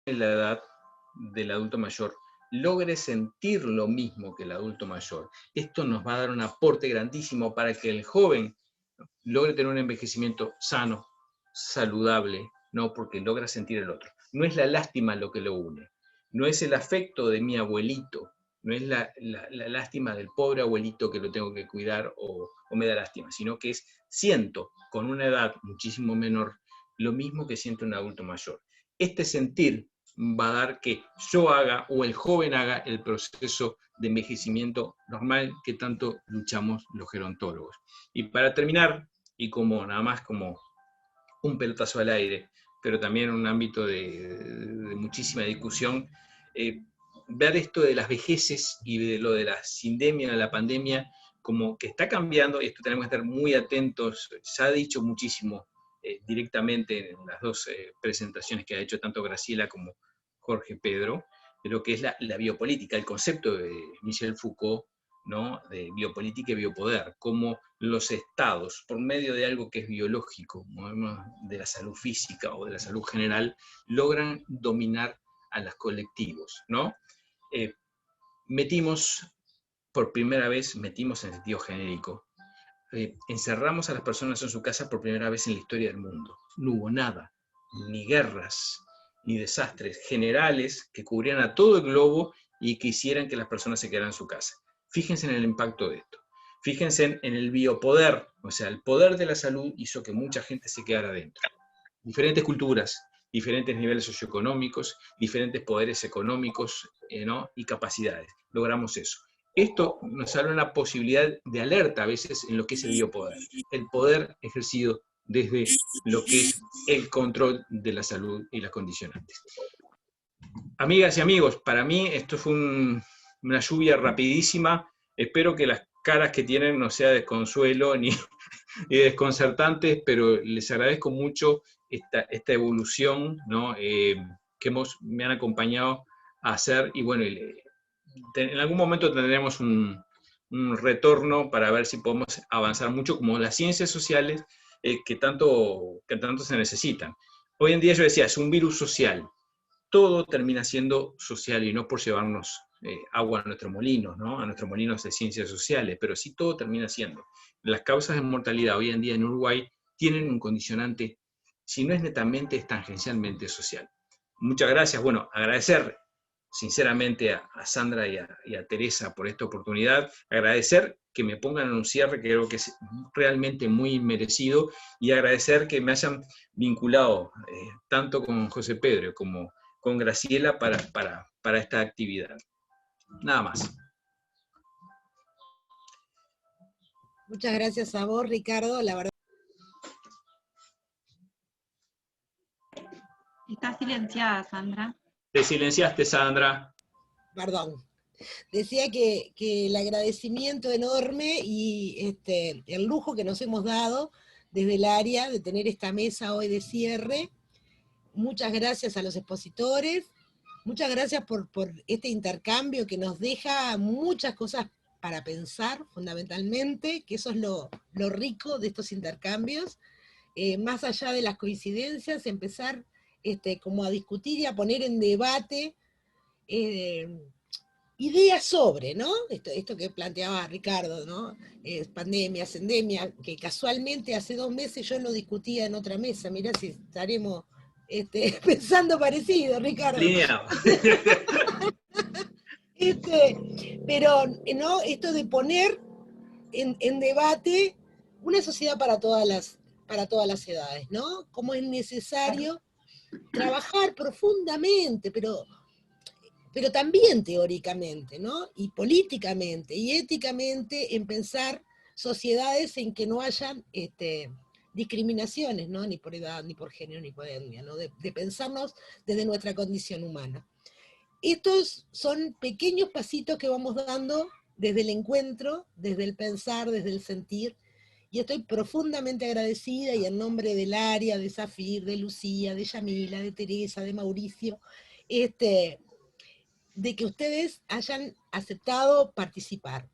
Speaker 7: En la edad del adulto mayor logre sentir lo mismo que el adulto mayor. Esto nos va a dar un aporte grandísimo para que el joven logre tener un envejecimiento sano, saludable, ¿no? Porque logra sentir el otro. No es la lástima lo que lo une, no es el afecto de mi abuelito, no es la lástima del pobre abuelito que lo tengo que cuidar o me da lástima, sino que siento con una edad muchísimo menor lo mismo que siente un adulto mayor. Este sentir va a dar que yo haga o el joven haga el proceso de envejecimiento normal que tanto luchamos los gerontólogos. Y para terminar, y como nada más como un pelotazo al aire, pero también en un ámbito de muchísima discusión, ver esto de las vejeces y de lo de la sindemia, de la pandemia, como que está cambiando, y esto tenemos que estar muy atentos. Se ha dicho muchísimo directamente en las dos presentaciones que ha hecho tanto Graciela como Jorge Pedro, de lo que es la biopolítica, el concepto de Michel Foucault, ¿no? De biopolítica y biopoder, cómo los estados, por medio de algo que es biológico, ¿no? De la salud física o de la salud general, logran dominar a los colectivos, ¿no? Por primera vez, metimos en sentido genérico, encerramos a las personas en su casa por primera vez en la historia del mundo. No hubo nada, ni guerras, ni desastres generales que cubrieran a todo el globo y que hicieran que las personas se quedaran en su casa. Fíjense en el impacto de esto. Fíjense en el biopoder, o sea, el poder de la salud hizo que mucha gente se quedara adentro. Diferentes culturas, diferentes niveles socioeconómicos, diferentes poderes económicos, ¿no? Y capacidades. Logramos eso. Esto nos abre una posibilidad de alerta a veces en lo que es el biopoder. El poder ejercido desde lo que es el control de la salud y las condicionantes. Amigas y amigos, para mí esto fue una lluvia rapidísima. Espero que las caras que tienen no sea desconsuelo ni desconcertantes, pero les agradezco mucho esta evolución, ¿no? Que me han acompañado a hacer, y bueno, en algún momento tendremos un retorno para ver si podemos avanzar mucho, como las ciencias sociales que tanto se necesitan. Hoy en día yo decía, es un virus social, todo termina siendo social y no por llevarnos agua a nuestros molinos, ¿no? A nuestros molinos de ciencias sociales, pero sí todo termina siendo. Las causas de mortalidad hoy en día en Uruguay tienen un condicionante, si no es netamente, es tangencialmente social. Muchas gracias. Bueno, agradecer sinceramente a Sandra y a Teresa por esta oportunidad, agradecer que me pongan en un cierre que creo que es realmente muy merecido, y agradecer que me hayan vinculado tanto con José Pedro como con Graciela para esta actividad. Nada más.
Speaker 1: Muchas gracias a vos, Ricardo, la verdad.
Speaker 3: Está silenciada, Sandra.
Speaker 7: Te silenciaste, Sandra.
Speaker 1: Perdón. Decía que el agradecimiento enorme y el lujo que nos hemos dado desde el área de tener esta mesa hoy de cierre. Muchas gracias a los expositores, muchas gracias por este intercambio que nos deja muchas cosas para pensar, fundamentalmente, que eso es lo rico de estos intercambios. Más allá de las coincidencias, empezar como a discutir y a poner en debate ideas sobre, ¿no? Esto que planteaba Ricardo, ¿no? Pandemia, sendemia, que casualmente hace 2 meses yo lo discutía en otra mesa. Mirá si estaremos pensando parecido, Ricardo.
Speaker 7: Alineado.
Speaker 1: Pero, ¿no? Esto de poner en debate una sociedad para todas las edades, ¿no? Cómo es necesario trabajar profundamente, pero también teóricamente, ¿no? Y políticamente, y éticamente, en pensar sociedades en que no hayan discriminaciones, ¿no? Ni por edad, ni por género, ni por etnia, ¿no? De pensarnos desde nuestra condición humana. Estos son pequeños pasitos que vamos dando desde el encuentro, desde el pensar, desde el sentir, y estoy profundamente agradecida, y en nombre del área, de Zafir, de Lucía, de Yamila, de Teresa, de Mauricio, de que ustedes hayan aceptado participar.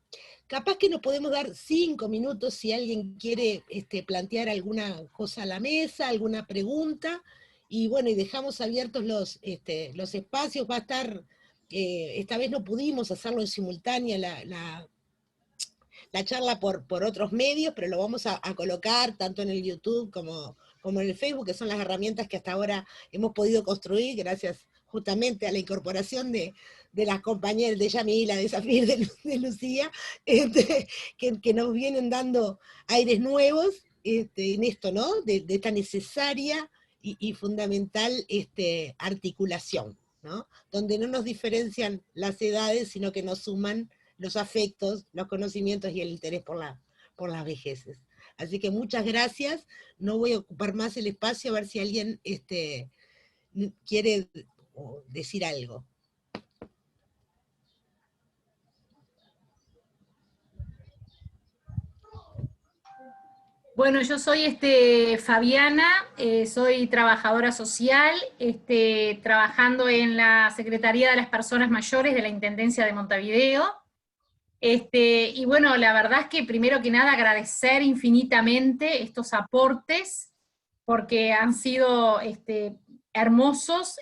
Speaker 1: Capaz que nos podemos dar 5 minutos si alguien quiere plantear alguna cosa a la mesa, alguna pregunta, y bueno, y dejamos abiertos los espacios. Va a estar, esta vez no pudimos hacerlo en simultánea la charla por otros medios, pero lo vamos a colocar tanto en el YouTube como en el Facebook, que son las herramientas que hasta ahora hemos podido construir gracias justamente a la incorporación de las compañeras de Yamila, de Zafir, de Lucía, que nos vienen dando aires nuevos en esto, ¿no? De esta necesaria y fundamental articulación, ¿no? Donde no nos diferencian las edades, sino que nos suman los afectos, los conocimientos y el interés por las vejeces. Así que muchas gracias, no voy a ocupar más el espacio, a ver si alguien quiere decir algo.
Speaker 8: Bueno, yo soy Fabiana, soy trabajadora social, trabajando en la Secretaría de las Personas Mayores de la Intendencia de Montevideo. Y bueno, la verdad es que primero que nada agradecer infinitamente estos aportes, porque han sido hermosos,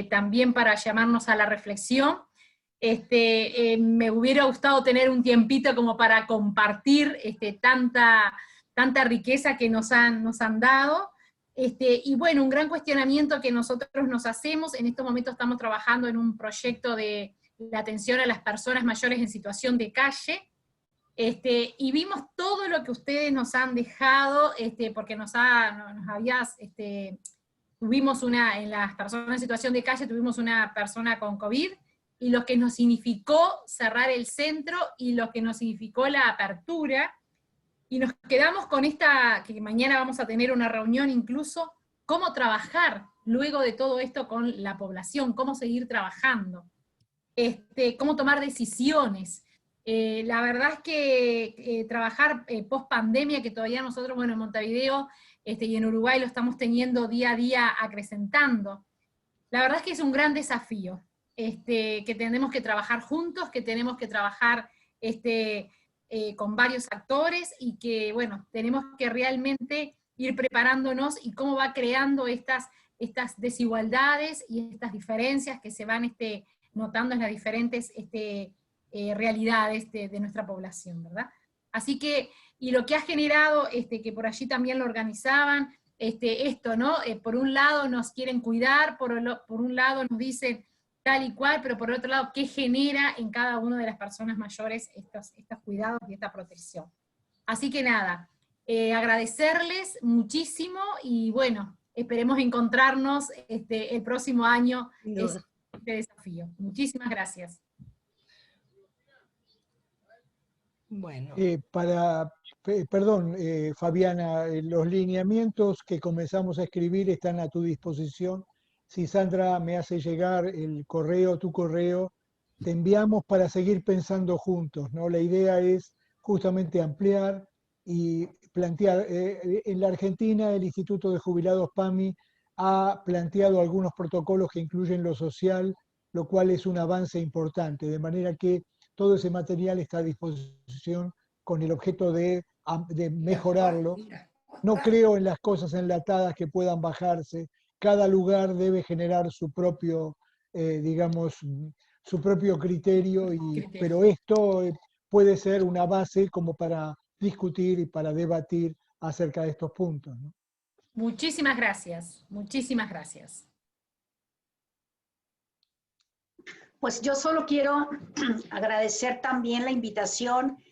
Speaker 8: también para llamarnos a la reflexión. Me hubiera gustado tener un tiempito como para compartir tanta riqueza que nos han dado. Y bueno, un gran cuestionamiento que nosotros nos hacemos, en estos momentos estamos trabajando en un proyecto de la atención a las personas mayores en situación de calle, y vimos todo lo que ustedes nos han dejado, porque tuvimos en las personas en situación de calle, tuvimos una persona con COVID, y lo que nos significó cerrar el centro, y lo que nos significó la apertura, y nos quedamos con que mañana vamos a tener una reunión incluso, cómo trabajar luego de todo esto con la población, cómo seguir trabajando, cómo tomar decisiones. La verdad es que trabajar post pandemia, que todavía nosotros, bueno, en Montevideo y en Uruguay lo estamos teniendo día a día acrecentando, la verdad es que es un gran desafío, que tenemos que trabajar juntos, que tenemos que trabajar con varios actores, y que, bueno, tenemos que realmente ir preparándonos, y cómo va creando estas desigualdades y estas diferencias que se van notando en las diferentes realidades de nuestra población, ¿verdad? Así que, y lo que ha generado, que por allí también lo organizaban, esto, ¿no? Por un lado nos quieren cuidar, por un lado nos dicen tal y cual, pero por otro lado, ¿qué genera en cada una de las personas mayores estos cuidados y esta protección? Así que nada, agradecerles muchísimo, y bueno, esperemos encontrarnos el próximo año en este desafío. Muchísimas gracias.
Speaker 1: Bueno.
Speaker 6: Perdón, Fabiana, los lineamientos que comenzamos a escribir están a tu disposición. Si Sandra me hace llegar el correo, tu correo, te enviamos para seguir pensando juntos, ¿no? La idea es justamente ampliar y plantear. En la Argentina, el Instituto de Jubilados PAMI ha planteado algunos protocolos que incluyen lo social, lo cual es un avance importante, de manera que todo ese material está a disposición con el objeto de mejorarlo. No creo en las cosas enlatadas que puedan bajarse. Cada lugar debe generar su propio, digamos, su propio criterio, pero esto puede ser una base como para discutir y para debatir acerca de estos puntos, ¿no?
Speaker 8: Muchísimas gracias, muchísimas gracias.
Speaker 5: Pues yo solo quiero agradecer también la invitación,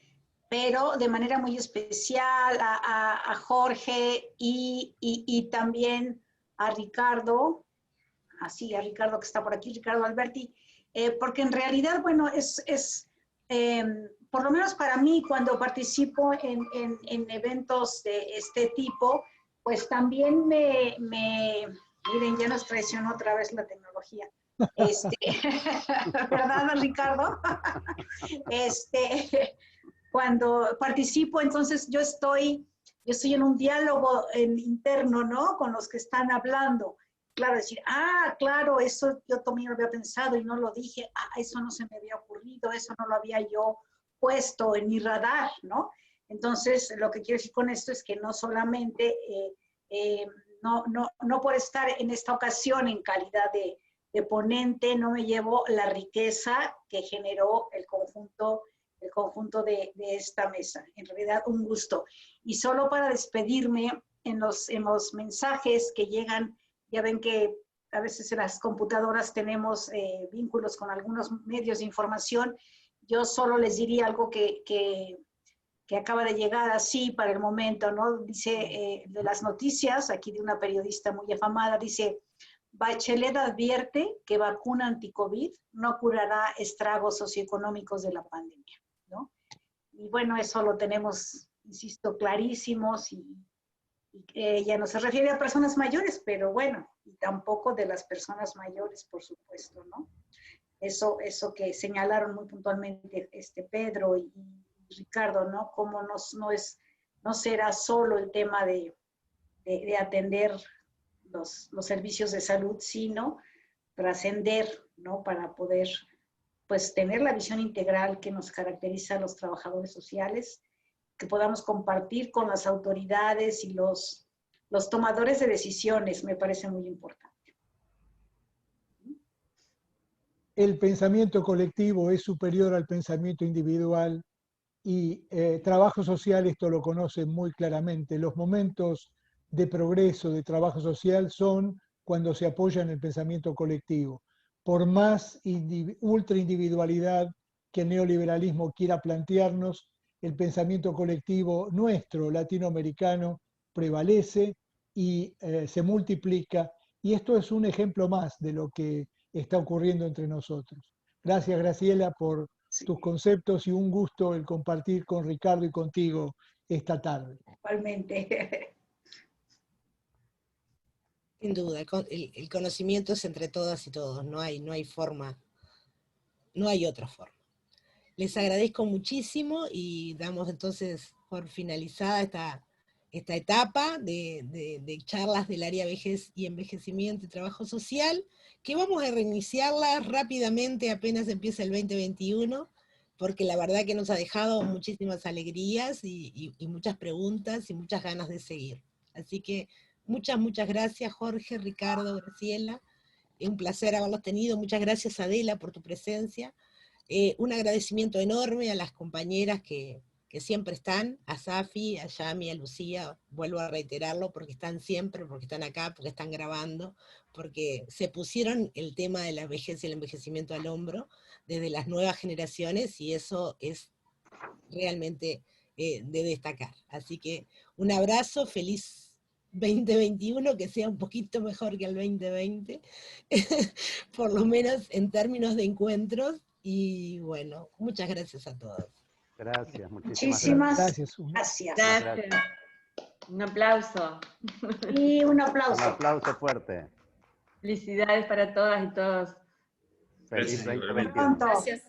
Speaker 5: pero de manera muy especial a Jorge y también a Ricardo, a Ricardo que está por aquí, Ricardo Alberti, porque en realidad, bueno, por lo menos para mí, cuando participo en eventos de este tipo, pues también miren, ya nos traicionó otra vez la tecnología. ¿Verdad, Ricardo? Cuando participo, entonces yo estoy en un diálogo interno, ¿no? Con los que están hablando. Claro, decir, claro, eso yo también lo había pensado y no lo dije, eso no se me había ocurrido, eso no lo había yo puesto en mi radar, ¿no? Entonces, lo que quiero decir con esto es que no solamente, no por estar en esta ocasión en calidad de ponente, no me llevo la riqueza que generó el conjunto de esta mesa. En realidad, un gusto. Y solo para despedirme, en los mensajes que llegan, ya ven que a veces en las computadoras tenemos vínculos con algunos medios de información. Yo solo les diría algo que acaba de llegar así para el momento, ¿no? Dice, de las noticias, aquí de una periodista muy afamada, dice: Bachelet advierte que vacuna anti-COVID no curará estragos socioeconómicos de la pandemia, ¿no? Y bueno, eso lo tenemos, insisto, clarísimos, y ya no se refiere a personas mayores, pero bueno, y tampoco de las personas mayores, por supuesto, ¿no? Eso que señalaron muy puntualmente Pedro y Ricardo, ¿no? Cómo no es no será solo el tema de atender los servicios de salud, sino trascender, ¿no? Para poder, pues, tener la visión integral que nos caracteriza a los trabajadores sociales, que podamos compartir con las autoridades y los tomadores de decisiones, me parece muy importante.
Speaker 6: El pensamiento colectivo es superior al pensamiento individual y trabajo social esto lo conoce muy claramente. Los momentos de progreso de trabajo social son cuando se apoya en el pensamiento colectivo. Por más ultraindividualidad que el neoliberalismo quiera plantearnos, el pensamiento colectivo nuestro, latinoamericano, prevalece y se multiplica. Y esto es un ejemplo más de lo que está ocurriendo entre nosotros. Gracias, Graciela, por tus conceptos y un gusto el compartir con Ricardo y contigo esta tarde.
Speaker 5: Igualmente.
Speaker 1: Sin duda, el conocimiento es entre todas y todos, no hay forma, no hay otra forma. Les agradezco muchísimo y damos entonces por finalizada esta etapa de charlas del área vejez y envejecimiento y trabajo social, que vamos a reiniciarla rápidamente apenas empieza el 2021, porque la verdad que nos ha dejado muchísimas alegrías y muchas preguntas y muchas ganas de seguir. Así que muchas gracias, Jorge, Ricardo, Graciela. Es un placer haberlos tenido. Muchas gracias, Adela, por tu presencia. Un agradecimiento enorme a las compañeras que siempre están, a Safi, a Yami, a Lucía, vuelvo a reiterarlo, porque están siempre, porque están acá, porque están grabando, porque se pusieron el tema de la vejez y el envejecimiento al hombro desde las nuevas generaciones, y eso es realmente de destacar. Así que un abrazo, feliz 2021, que sea un poquito mejor que el 2020, por lo menos en términos de encuentros, y bueno, muchas gracias a todos.
Speaker 9: Gracias,
Speaker 5: muchísimas
Speaker 6: gracias.
Speaker 2: Gracias. Un aplauso.
Speaker 5: Y un aplauso.
Speaker 9: Un aplauso fuerte.
Speaker 2: Felicidades para todas y todos.
Speaker 9: Feliz
Speaker 7: Gracias,
Speaker 9: 2021.
Speaker 8: Gracias.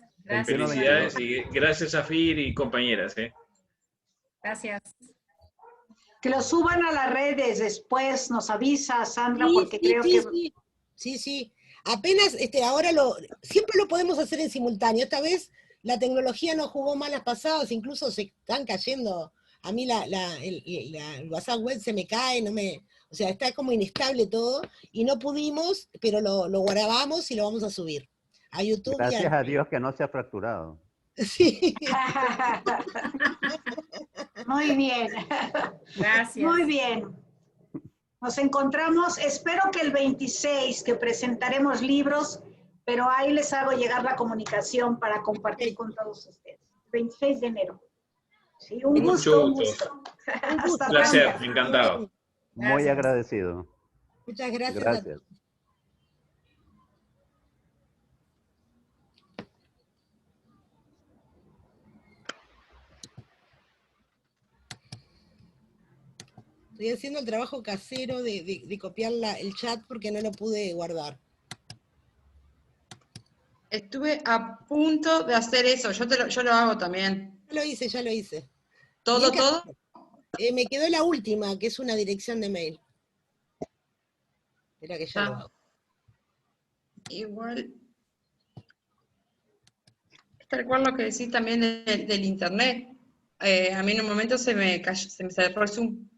Speaker 7: Felicidades y gracias a FIR y compañeras.
Speaker 8: Gracias.
Speaker 5: Que lo suban a las redes después, nos avisa Sandra,
Speaker 1: Sí,
Speaker 5: porque
Speaker 1: sí,
Speaker 5: creo
Speaker 1: sí,
Speaker 5: que...
Speaker 1: sí, sí. Apenas, ahora siempre lo podemos hacer en simultáneo. Esta vez la tecnología nos jugó malas pasadas, incluso se están cayendo. A mí el WhatsApp web se me cae, o sea, está como inestable todo, y no pudimos, pero lo grabamos y lo vamos a subir a YouTube.
Speaker 9: Gracias a Dios que no se ha fracturado.
Speaker 1: Sí.
Speaker 5: Muy bien.
Speaker 8: Gracias.
Speaker 5: Muy bien. Nos encontramos, espero que el 26, que presentaremos libros, pero ahí les hago llegar la comunicación para compartir con todos ustedes. 26 de enero. Sí, un gusto, un gusto.
Speaker 1: Hasta
Speaker 7: Un placer,
Speaker 1: pronto.
Speaker 7: encantado.
Speaker 9: Muy agradecido.
Speaker 1: Muchas gracias.
Speaker 9: Gracias.
Speaker 1: Estoy haciendo el trabajo casero de copiar el chat porque no lo pude guardar.
Speaker 10: Estuve a punto de hacer eso, yo lo hago también.
Speaker 1: Ya lo hice.
Speaker 10: ¿Todo,
Speaker 1: Bien,
Speaker 10: todo?
Speaker 1: Me quedó la última, que es una dirección de mail. Espera que ya lo hago.
Speaker 10: Igual. Es tal cual lo que decís también del internet. A mí en un momento se me cerró el Zoom.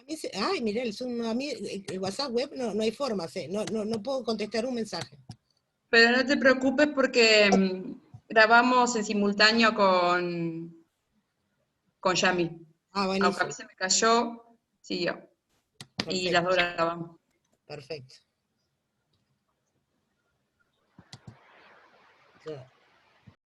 Speaker 1: Sí, ay, mirá, el Zoom, a mí el WhatsApp web no hay formas, no puedo contestar un mensaje.
Speaker 10: Pero no te preocupes porque grabamos en simultáneo con Yami.
Speaker 1: Ah, buenísimo.
Speaker 10: Aunque a mí se me cayó, siguió.
Speaker 1: Perfecto.
Speaker 10: Y las dos grabamos.
Speaker 1: Perfecto. Ya.